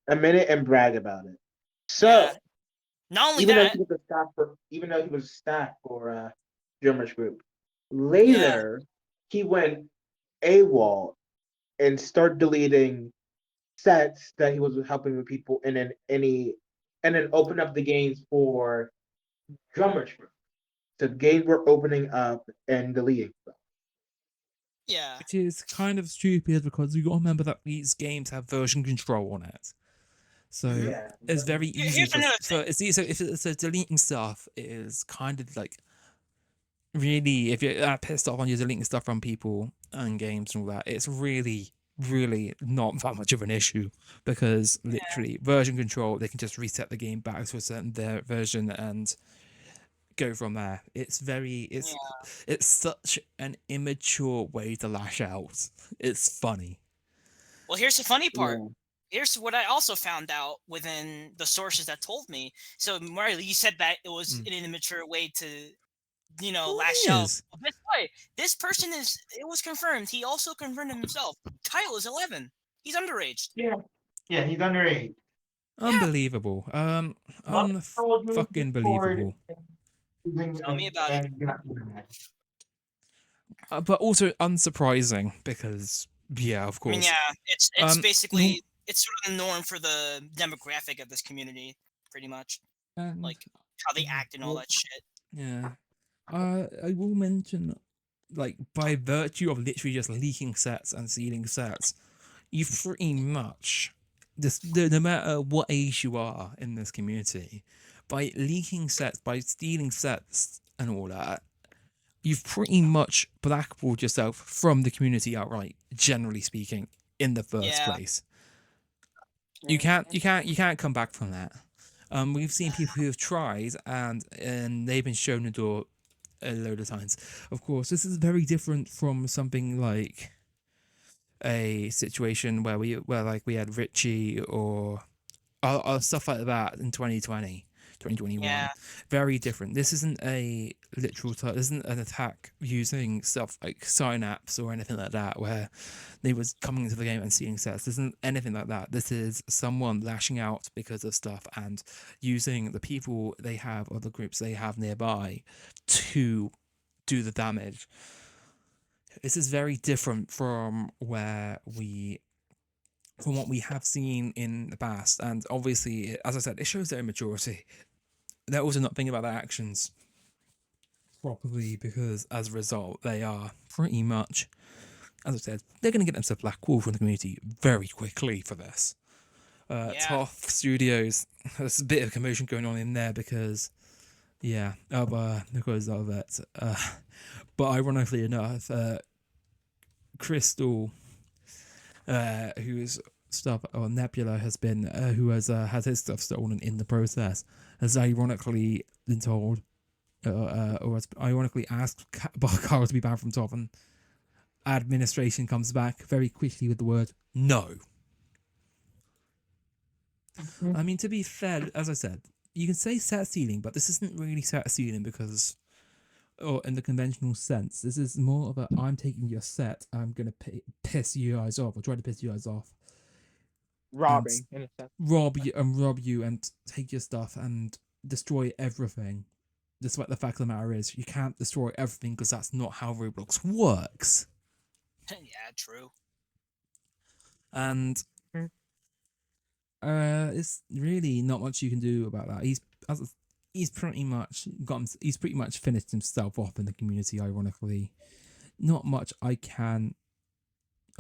Admitted and bragged about it. So, yeah. Not only even that, though he was staff for Drummers Group, later he went AWOL and started deleting sets that he was helping with people, and then open up the games for Drummers Group. So games were opening up and deleting stuff. Yeah. Which is kind of stupid because you got to remember that these games have version control on it. So it's very easy. So if it's deleting stuff, it is kind of like really, if you're pissed off on you deleting stuff from people and games and all that, it's really not that much of an issue because literally version control, they can just reset the game back to a certain version and go from there. It's such an immature way to lash out. It's funny. Well, here's the funny part. Here's what I also found out within the sources that told me. So, Mario, you said that it was an immature way to, lash out. This person it was confirmed. He also confirmed himself. Kyle is 11. He's underage. Yeah, he's underage. Unbelievable. Fucking believable. Tell me about it. But also unsurprising because, of course. I mean, it's basically it's sort of the norm for the demographic of this community, pretty much. Like how they act and all that shit. Yeah. I will mention, like, by virtue of literally just leaking sets and sealing sets, you pretty much, no matter what age you are in this community, by leaking sets, by stealing sets and all that, you've pretty much blackballed yourself from the community outright, generally speaking, in the first place. You can't come back from that. We've seen people who have tried and they've been shown the door a load of times. Of course, this is very different from something like a situation where we had Richie or stuff like that in 2021. Very different. This isn't a literal this isn't an attack using stuff like synapse or anything like that where they was coming into the game and seeing sets. This isn't anything like that. This is someone lashing out because of stuff and using the people they have or the groups they have nearby to do the damage. This is very different from what we have seen in the past, and obviously, as I said, it shows their immaturity. They're also not thinking about their actions properly because, as a result, they are pretty much as I said, they're going to get themselves blackballed from the community very quickly for this. Yeah. TOF Studios, there's a bit of commotion going on in there because because of it. But ironically enough, Crystal, whose stuff, or Nebula has been, who has had his stuff stolen in the process, has ironically been told, or has ironically asked Carl to be banned from TOF, and administration comes back very quickly with the word no. I mean, to be fair, as I said, you can say set stealing, but this isn't really set stealing because, or in the conventional sense, this is more of a I'm taking your set, I'm gonna piss you guys off, or try to piss you guys off, Robbing, in a sense. rob you and take your stuff and destroy everything. Despite the fact of the matter is, you can't destroy everything because that's not how Roblox works. Yeah, true. And it's really not much you can do about that. He's pretty much finished himself off in the community, ironically. Not much I can.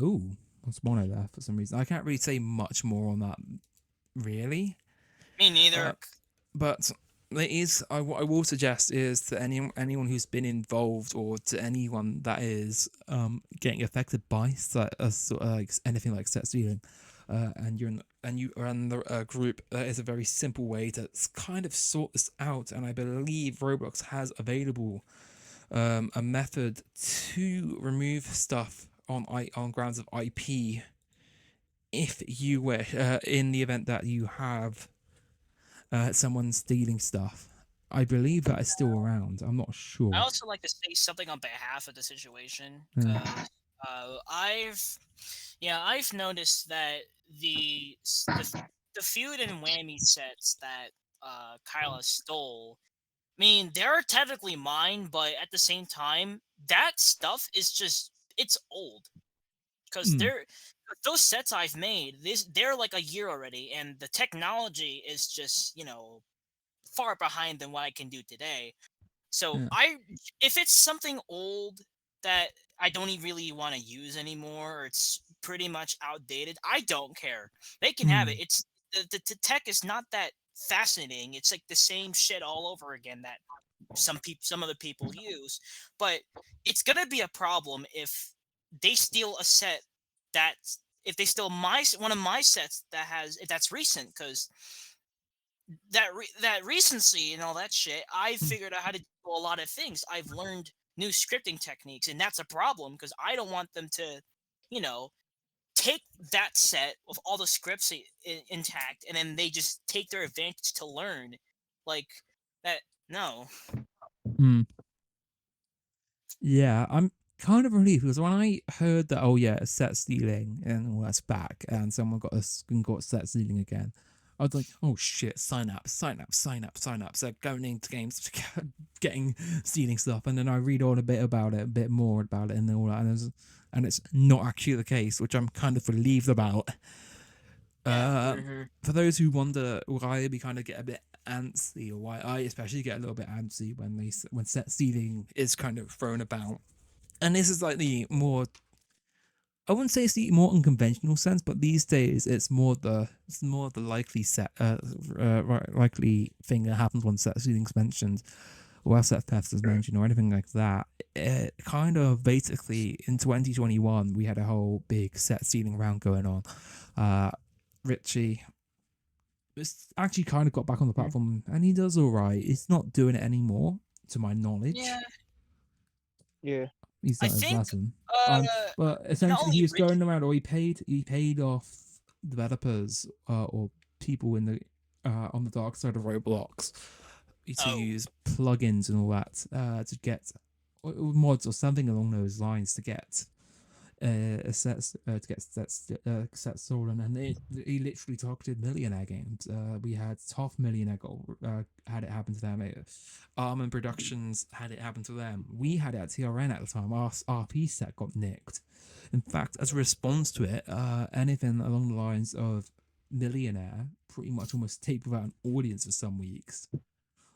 Oh, there's mono there for some reason. I can't really say much more on that, really. Me neither. But there is, what I will suggest is to anyone who's been involved, or to anyone that is getting affected by anything like set stealing, and you are in the group, there is a very simple way to kind of sort this out, and I believe Roblox has available a method to remove stuff on grounds of IP, if you wish, in the event that you have someone stealing stuff. I believe that is still around. I'm not sure. I also like to say something on behalf of the situation. I've noticed that the feud and whammy sets that Kyla stole, I mean, they're technically mine, but at the same time, that stuff is just, it's old. Because those sets I've made, they're like a year already, and the technology is just, far behind than what I can do today. So if it's something old that I don't even really want to use anymore, or it's pretty much outdated, I don't care. They can have it. It's the tech is not that fascinating. It's like the same shit all over again that some other people use. But it's gonna be a problem if they steal a set if they steal one of my sets if that's recent, because that recency and all that shit, I figured out how to do a lot of things. I've learned new scripting techniques, and that's a problem because I don't want them to, take that set with all the scripts intact, and then they just take their advantage to learn, like that. No. Yeah, I'm kind of relieved because when I heard that, set stealing and all that's back, and someone got set stealing again, I was like, oh shit, sign up. So going into games, getting stealing stuff, and then I read all a bit more about it, and all that, and it's not actually the case, which I'm kind of relieved about. For those who wonder why we kind of get a bit antsy, or why I especially get a little bit antsy when set stealing is kind of thrown about, and this is like the more, I wouldn't say it's the more unconventional sense, but these days it's more the likely likely thing that happens when set stealing's mentioned, or set theft is mentioned, or anything like that. It kind of basically in 2021 we had a whole big set stealing round going on. Richie actually kind of got back on the platform, and he does all right. He's not doing it anymore, to my knowledge. Yeah. He's done his lesson. But essentially, he was going around, or he paid off developers or people in the on the dark side of Roblox to use plugins and all that to get mods or something along those lines to get sets stolen, and he literally targeted millionaire games. We had TOF Millionaire had it happen to them. Almond Productions had it happen to them. We had it at TRN at the time. Our RP set got nicked. In fact, as a response to it, anything along the lines of Millionaire pretty much almost taped without an audience for some weeks.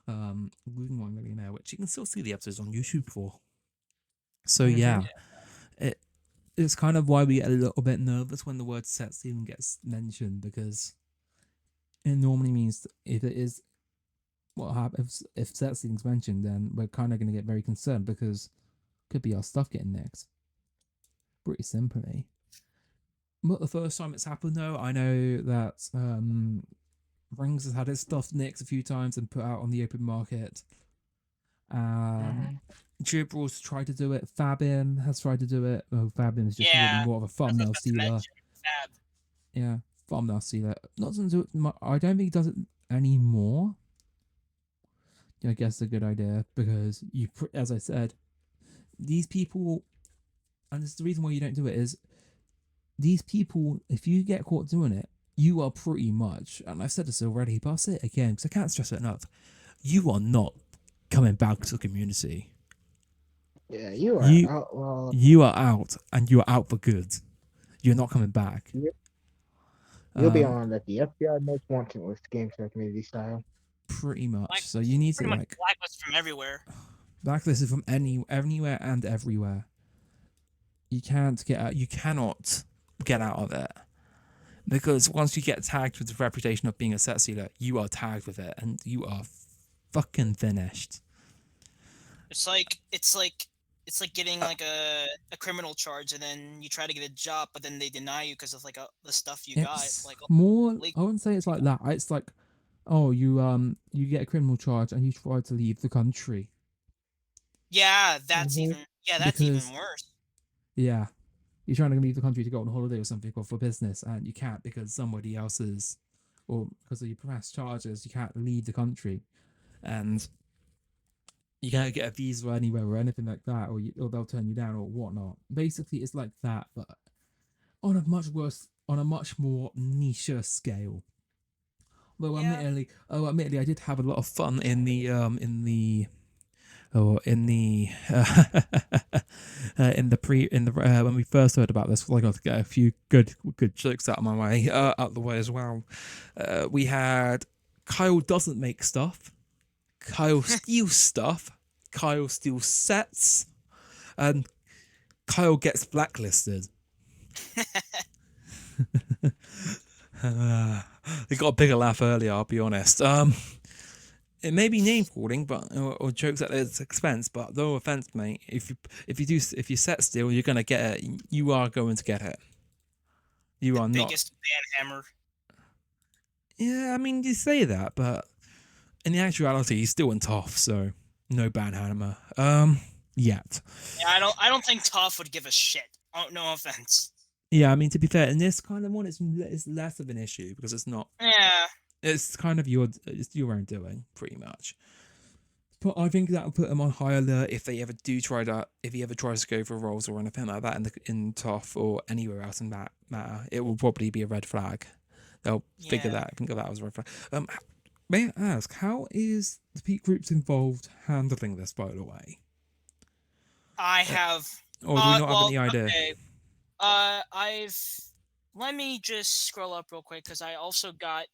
Including one Millionaire, which you can still see the episodes on YouTube for. So it's kind of why we get a little bit nervous when the word set ceiling gets mentioned, because it normally means if it is what happens if set ceiling's mentioned, then we're kind of going to get very concerned because it could be our stuff getting nicked. Pretty simply. Not the first time it's happened though. I know that Rings has had his stuff nicked a few times and put out on the open market. Dribbles tried to do it. Fabin has tried to do it. Oh, Fabin is just really more of a thumbnail stealer. Fab. Yeah, thumbnail stealer. Not doesn't do it. I don't think he does it anymore. I guess a good idea because you, as I said, these people, and it's the reason why you don't do it is these people. If you get caught doing it, you are pretty much, and I've said this already, but I'll say it again because I can't stress it enough. You are not coming back to the community. Yeah, you are out. Well, you are out, and you are out for good. You're not coming back. You'll be on that the FBI most wanted list, Gameshow Community style. Pretty much. So you need to like blacklist from everywhere. Blacklisted from anywhere and everywhere. You can't get out. You cannot get out of it. Because once you get tagged with the reputation of being a set sealer, you are tagged with it, and you are fucking finished. It's like getting like a criminal charge, and then you try to get a job, but then they deny you because of like the stuff you got. Like more, I wouldn't say it's like that. It's like, oh, you get a criminal charge and you try to leave the country. Yeah, that's even even worse. Yeah. You're trying to leave the country to go on holiday or something, or for business, and you can't because somebody else's, or because of your past charges, you can't leave the country, and you can't get a visa anywhere or anything like that, or they'll turn you down or whatnot. Basically, it's like that, but on a much more niche scale. Though admittedly, I did have a lot of fun when we first heard about this. I got to get a few good jokes out of my way, out the way as well. We had Kyle doesn't make stuff, Kyle steals stuff, Kyle steals sets, and Kyle gets blacklisted. They got a bigger laugh earlier, I'll be honest. It may be name calling, but or jokes at its expense, but no offense, mate. If you set steal, you're gonna get it. You are going to get it. You are not biggest ban hammer. Yeah, I mean you say that, but in the actuality, he's still in TOF, so no ban hammer. Yet. Yeah, I don't think TOF would give a shit. Oh, no offense. Yeah, I mean to be fair, in this kind of one, it's less of an issue because it's not. Yeah. It's kind of your own doing, pretty much. But I think that will put him on high alert if they ever do try that. If he ever tries to go for roles or anything like that in TOF or anywhere else in that matter, it will probably be a red flag. They'll think of that as a red flag. May I ask, how is the peak groups involved handling this? By the way, I have. Or do we not have any idea? Okay. Let me just scroll up real quick because I also got.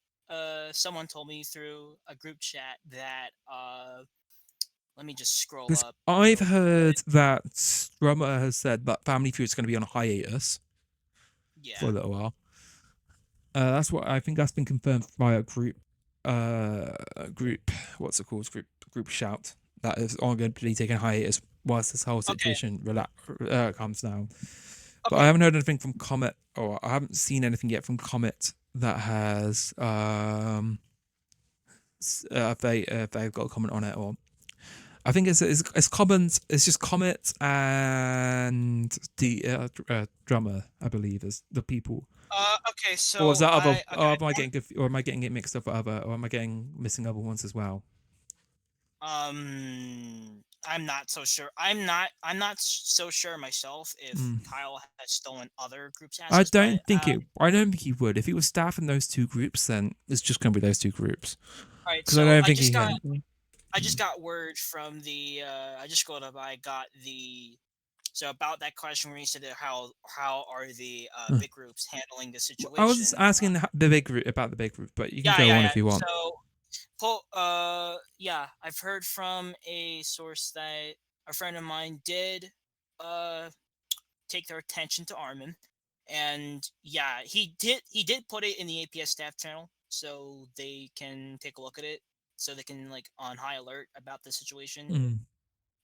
Someone told me through a group chat that let me just scroll up. I've heard that Drummer has said that Family Feud is going to be on a hiatus for a little while. That's what I think that's been confirmed by a group. What's it called? Group shout that is going to be taking a hiatus whilst this whole situation comes down. But I haven't heard anything from Comet, or I haven't seen anything yet from Comet that has if they've got a comment on it, or I think it's comments. It's just Comet and the drummer, I believe, is the people. Okay, so or is that other? Am I getting or am I getting it mixed up with other? Or am I getting missing other ones as well? I'm not so sure. I'm not so sure myself if Kyle has stolen other groups. I don't think he would. If he was staffing those two groups, then it's just going to be those two groups. All right, because I don't think he can. I just got word from the. I just scrolled up. I got the. So about that question where you said how are the big groups handling the situation? I was asking the big group about the big group, but you can go on if you want. So, I've heard from a source that a friend of mine did take their attention to Armin, and yeah, he did put it in the APS staff channel so they can take a look at it, so they can like on high alert about the situation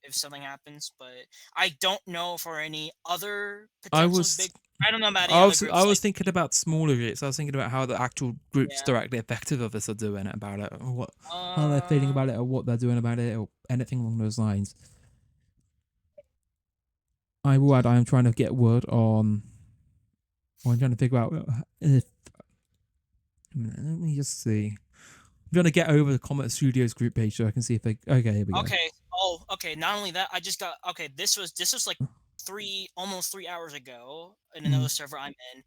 if something happens. But I don't know for any other potential big. I don't know about any other groups. I was thinking about smaller groups. I was thinking about how the actual groups directly affected of this are doing about it, or how they're feeling about it, or what they're doing about it, or anything along those lines. I will add, I am trying to get word on. I'm trying to figure out if. Let me just see. I'm trying to get over the Comet Studios group page so I can see if they. Okay, here we go. Okay. Oh, okay. Not only that, I just got. Okay, this was like almost 3 hours ago in another server I'm in.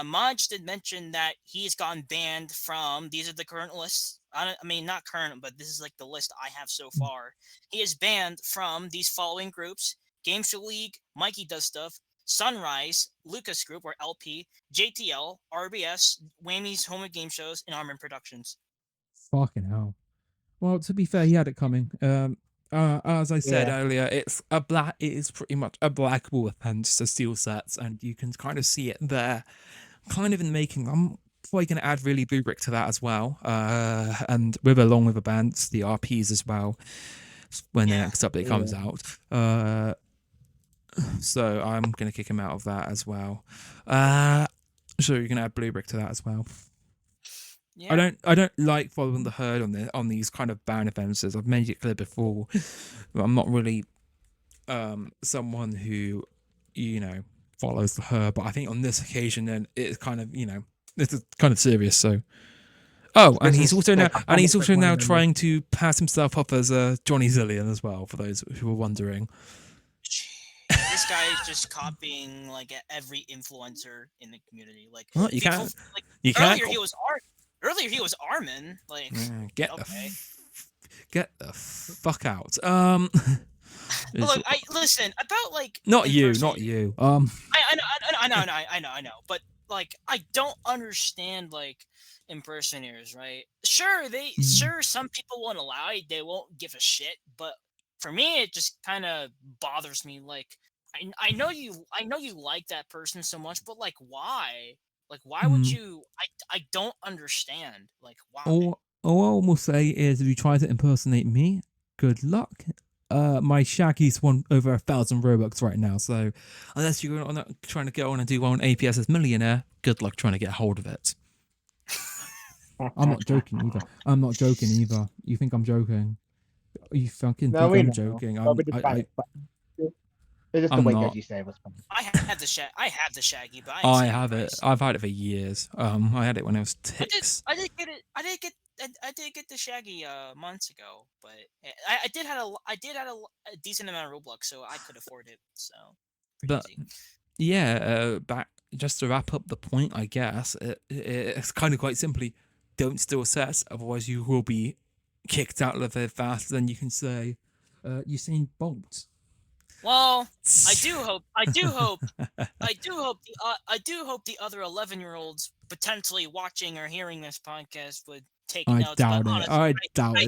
Maj did mention that he's gotten banned from. These are the current lists. I mean, not current, but this is like the list I have so far. He is banned from these following groups: Gameshow League, Mikey Does Stuff, Sunrise, Lucas Group or LP, JTL, RBS, Whammy's Home of Game Shows, and Armin Productions. Fucking hell. Well, to be fair, he had it coming. As I said earlier, it is pretty much a blackball offense to steal sets, and you can kind of see it there, kind of in the making. I'm probably going to add really Blue Brick to that as well, and along with the bands, the RPs as well, when the next update comes out. So I'm going to kick him out of that as well. So you're going to add Blue Brick to that as well. Yeah. I don't like following the herd on these kind of ban offences. I've made it clear before, but I'm not really someone who follows the herd. But I think on this occasion, then it's kind of this is kind of serious. So and he's also now trying to pass himself off as Johnny Zillion as well. For those who were wondering. This guy is just copying like every influencer in the community. Like, well, you can't. Earlier he was Armin. Like, get the fuck out. Look, listen about like. Not you. I know, but like I don't understand like impersonators, right? Sure, some people won't allow it. They won't give a shit, but for me, it just kind of bothers me. Like, I know you like that person so much, but like, why? Like, why would you? I don't understand. Like, why? All I will say is, if you try to impersonate me, good luck. My Shaggy's won over 1,000 Robux right now, so unless you're trying to go on and do one on APS's Millionaire, good luck trying to get a hold of it. I'm not joking either. You think I'm joking? You fucking think I'm joking? It's just the way that you say it was funny. I have the Shaggy, but I have it. I've had it for years. I had it when I was 6. I did get the Shaggy months ago, but I did have a decent amount of Roblox, so I could afford it. So, but easy. Back just to wrap up the point, I guess it's kind of quite simply, don't steal sets, otherwise you will be kicked out of it faster than you can say. Usain Bolt. Well, I do hope the other 11-year-olds potentially watching or hearing this podcast would take notes. I doubt it. I doubt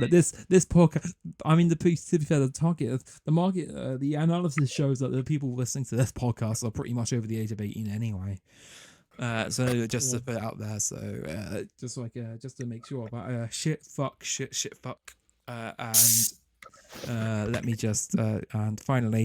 it. This podcast. I mean, to be fair, the market, the analysis shows that the people listening to this podcast are pretty much over the age of 18 anyway. So just to put it out there. So just to make sure. But shit, fuck. And let me just and finally.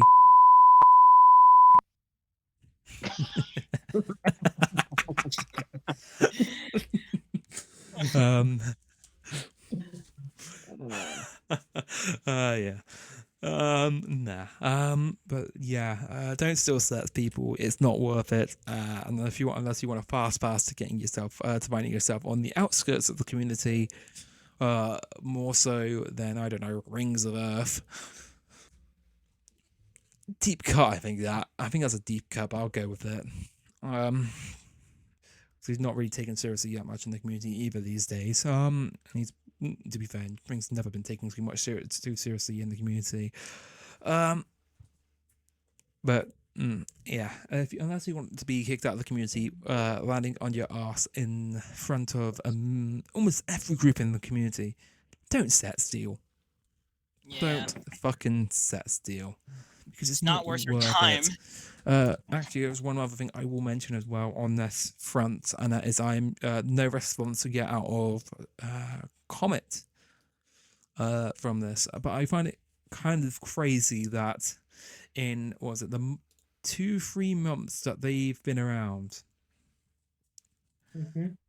But yeah, don't steal sets, people. It's not worth it. Unless you want a fast pass to getting yourself to finding yourself on the outskirts of the community, more so than, I don't know, Rings of Earth. Deep cut, I think that's a deep cut, but I'll go with it. So he's not really taken seriously that much in the community either these days. And he's, to be fair, Ring's never been taken too seriously in the community. But yeah, unless you want to be kicked out of the community, landing on your ass in front of almost every group in the community, don't set steal. Yeah. Don't fucking set steal. because it's not not worth your worth time. it. Actually, there's one other thing I will mention as well on this front, and that is I'm no response to get out of Comet from this, but I find it kind of crazy that in was it the 2-3 months that they've been around,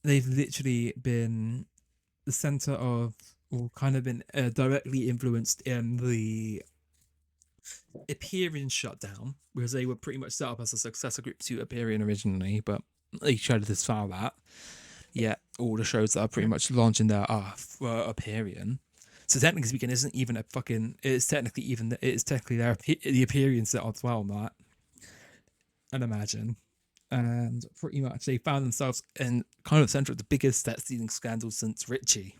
they've literally been the center of, or kind of been directly influenced in the Hyperion shutdown, because they were pretty much set up as a successor group to Hyperion originally, but they tried to disavow that. Yet all the shows that are pretty much launching there are for Hyperion. So technically speaking, isn't even a fucking. It's technically their the Hyperion set as well, Matt. And imagine, and pretty much they found themselves in kind of center of the biggest set stealing scandal since Richie.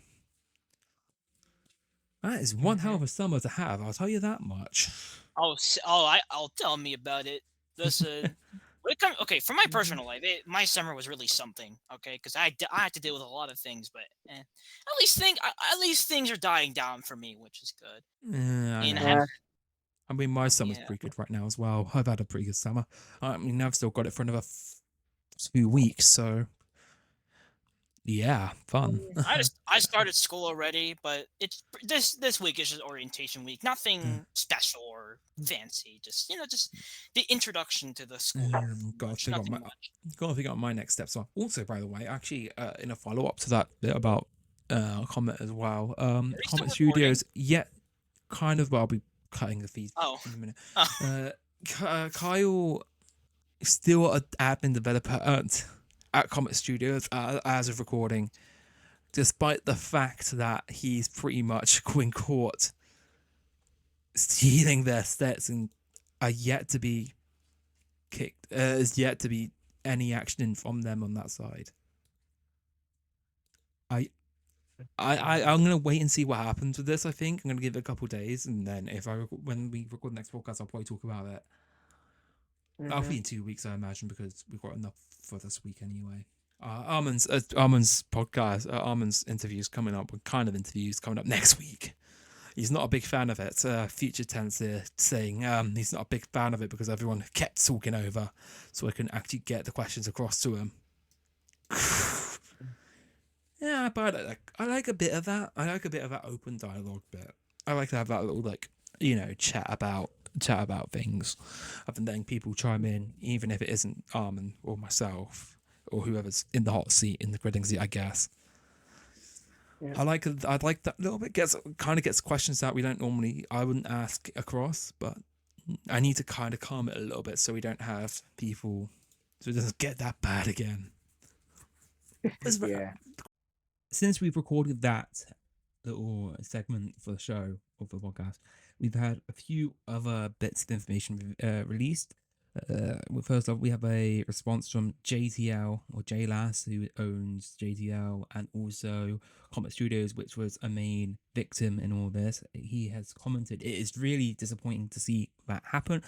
That is one hell of a summer to have. I'll tell you that much. I'll tell me about it. Listen, okay, for my personal life, my summer was really something. Okay, because I had to deal with a lot of things, but at least things are dying down for me, which is good. Yeah, I mean, my summer's pretty good right now as well. I've had a pretty good summer. I mean, I've still got it for another 2 weeks, so yeah, fun. I started school already, but it's this week is just orientation week. Nothing special or fancy. Just just the introduction to the school. Gotta think on my next steps. Also, by the way, actually, in a follow up to that bit about Comet as well. Comet Studios, kind of. Well, I'll be cutting the feed in a minute. Kyle is still an admin developer at Comet Studios as of recording, despite the fact that he's pretty much in court stealing their sets and are yet to be kicked. Is yet to be any action from them on that side. I'm gonna wait and see what happens with this. I think I'm gonna give it a couple of days, and then when we record the next podcast, I'll probably talk about it. I'll be in 2 weeks, I imagine, because we've got enough for this week anyway. Armin's podcast, Armin's interviews coming up, kind of interviews coming up next week. He's not a big fan of it. Future tense here saying he's not a big fan of it because everyone kept talking over, so I can actually get the questions across to him. Yeah, but I like a bit of that. I like a bit of that open dialogue bit. I like to have that little chat about things, and then people chime in, even if it isn't Armin or myself or whoever's in the hot seat in the grading seat, I guess. Yeah. I like that little bit gets questions that I wouldn't ask across, but I need to kind of calm it a little bit so we don't have people, so it doesn't get that bad again. Yeah. Since we've recorded that little segment for the show or for the podcast, we've had a few other bits of information released. First off, we have a response from JTL or JLAS, who owns JTL and also Comet Studios, which was a main victim in all this. He has commented, "It is really disappointing to see that happen.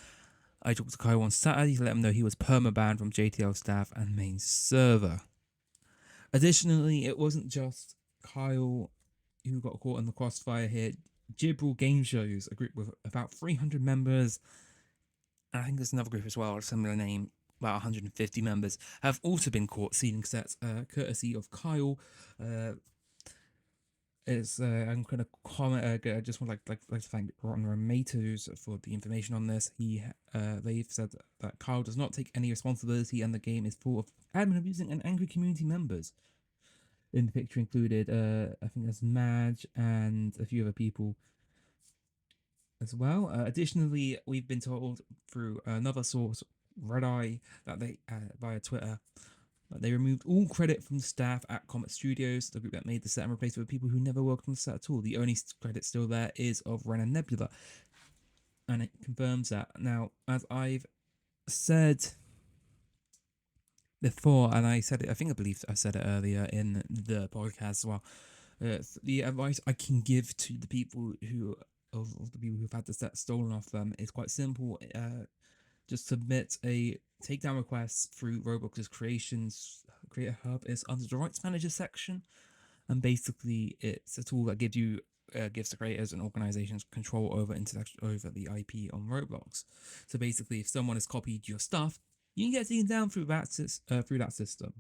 I talked to Kyle on Saturday to let him know he was permabanned from JTL staff and main server." Additionally, it wasn't just Kyle who got caught in the crossfire here. Gibraltar Game Shows, a group with about 300 members, and I think there's another group as well, a similar name, about 150 members, have also been caught stealing sets, courtesy of Kyle. I'm going to comment. I just want like to thank Romatoes for the information on this. They've said that Kyle does not take any responsibility, and the game is full of admin abusing and angry community members. In the picture included, I think there's Madge and a few other people as well. Additionally, we've been told through another source, Red Eye, that they via Twitter, that they removed all credit from the staff at Comet Studios, the group that made the set, and replaced it with people who never worked on the set at all. The only credit still there is of Ren and Nebula, and it confirms that. Now, as I've said before, and I believe I said it earlier in the podcast as well, the advice I can give to the people who've had the set stolen off them is quite simple. Just submit a takedown request through ROBLOX's Creator Hub. It's under the Rights Manager section, and basically it's a tool that gives you gives the creators and organizations control over the IP on Roblox. So basically, if someone has copied your stuff, you can get taken down through that system.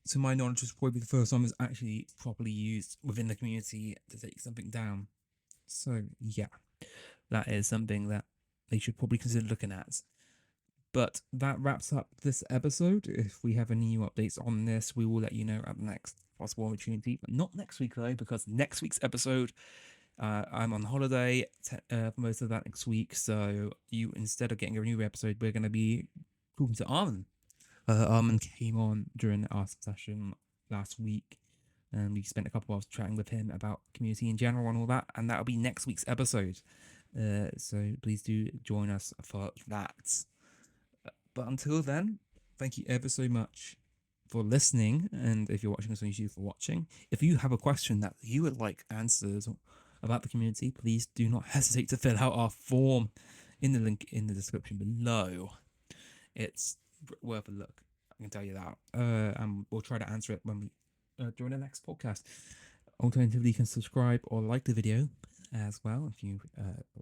To my knowledge, it's probably the first time it's actually properly used within the community to take something down. So yeah, that is something that they should probably consider looking at. But that wraps up this episode. If we have any new updates on this, we will let you know at the next possible opportunity. But not next week though, because next week's episode, I'm on holiday for most of that next week. So instead of getting a new episode, we're going to be talking to Armin. Armin came on during our session last week, and we spent a couple hours chatting with him about community in general and all that, and that'll be next week's episode. So please do join us for that. But until then, thank you ever so much for listening, and if you're watching us on YouTube, for watching. If you have a question that you would like answers about the community, please do not hesitate to fill out our form in the link in the description below. It's worth a look, I can tell you that. And we'll try to answer it when we during the next podcast. Alternatively, you can subscribe or like the video as well if you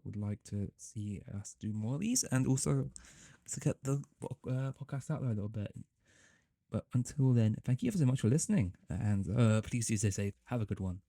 would like to see us do more of these, and also to get the podcast out there a little bit. But until then, thank you ever so much for listening, and please do stay safe. Have a good one.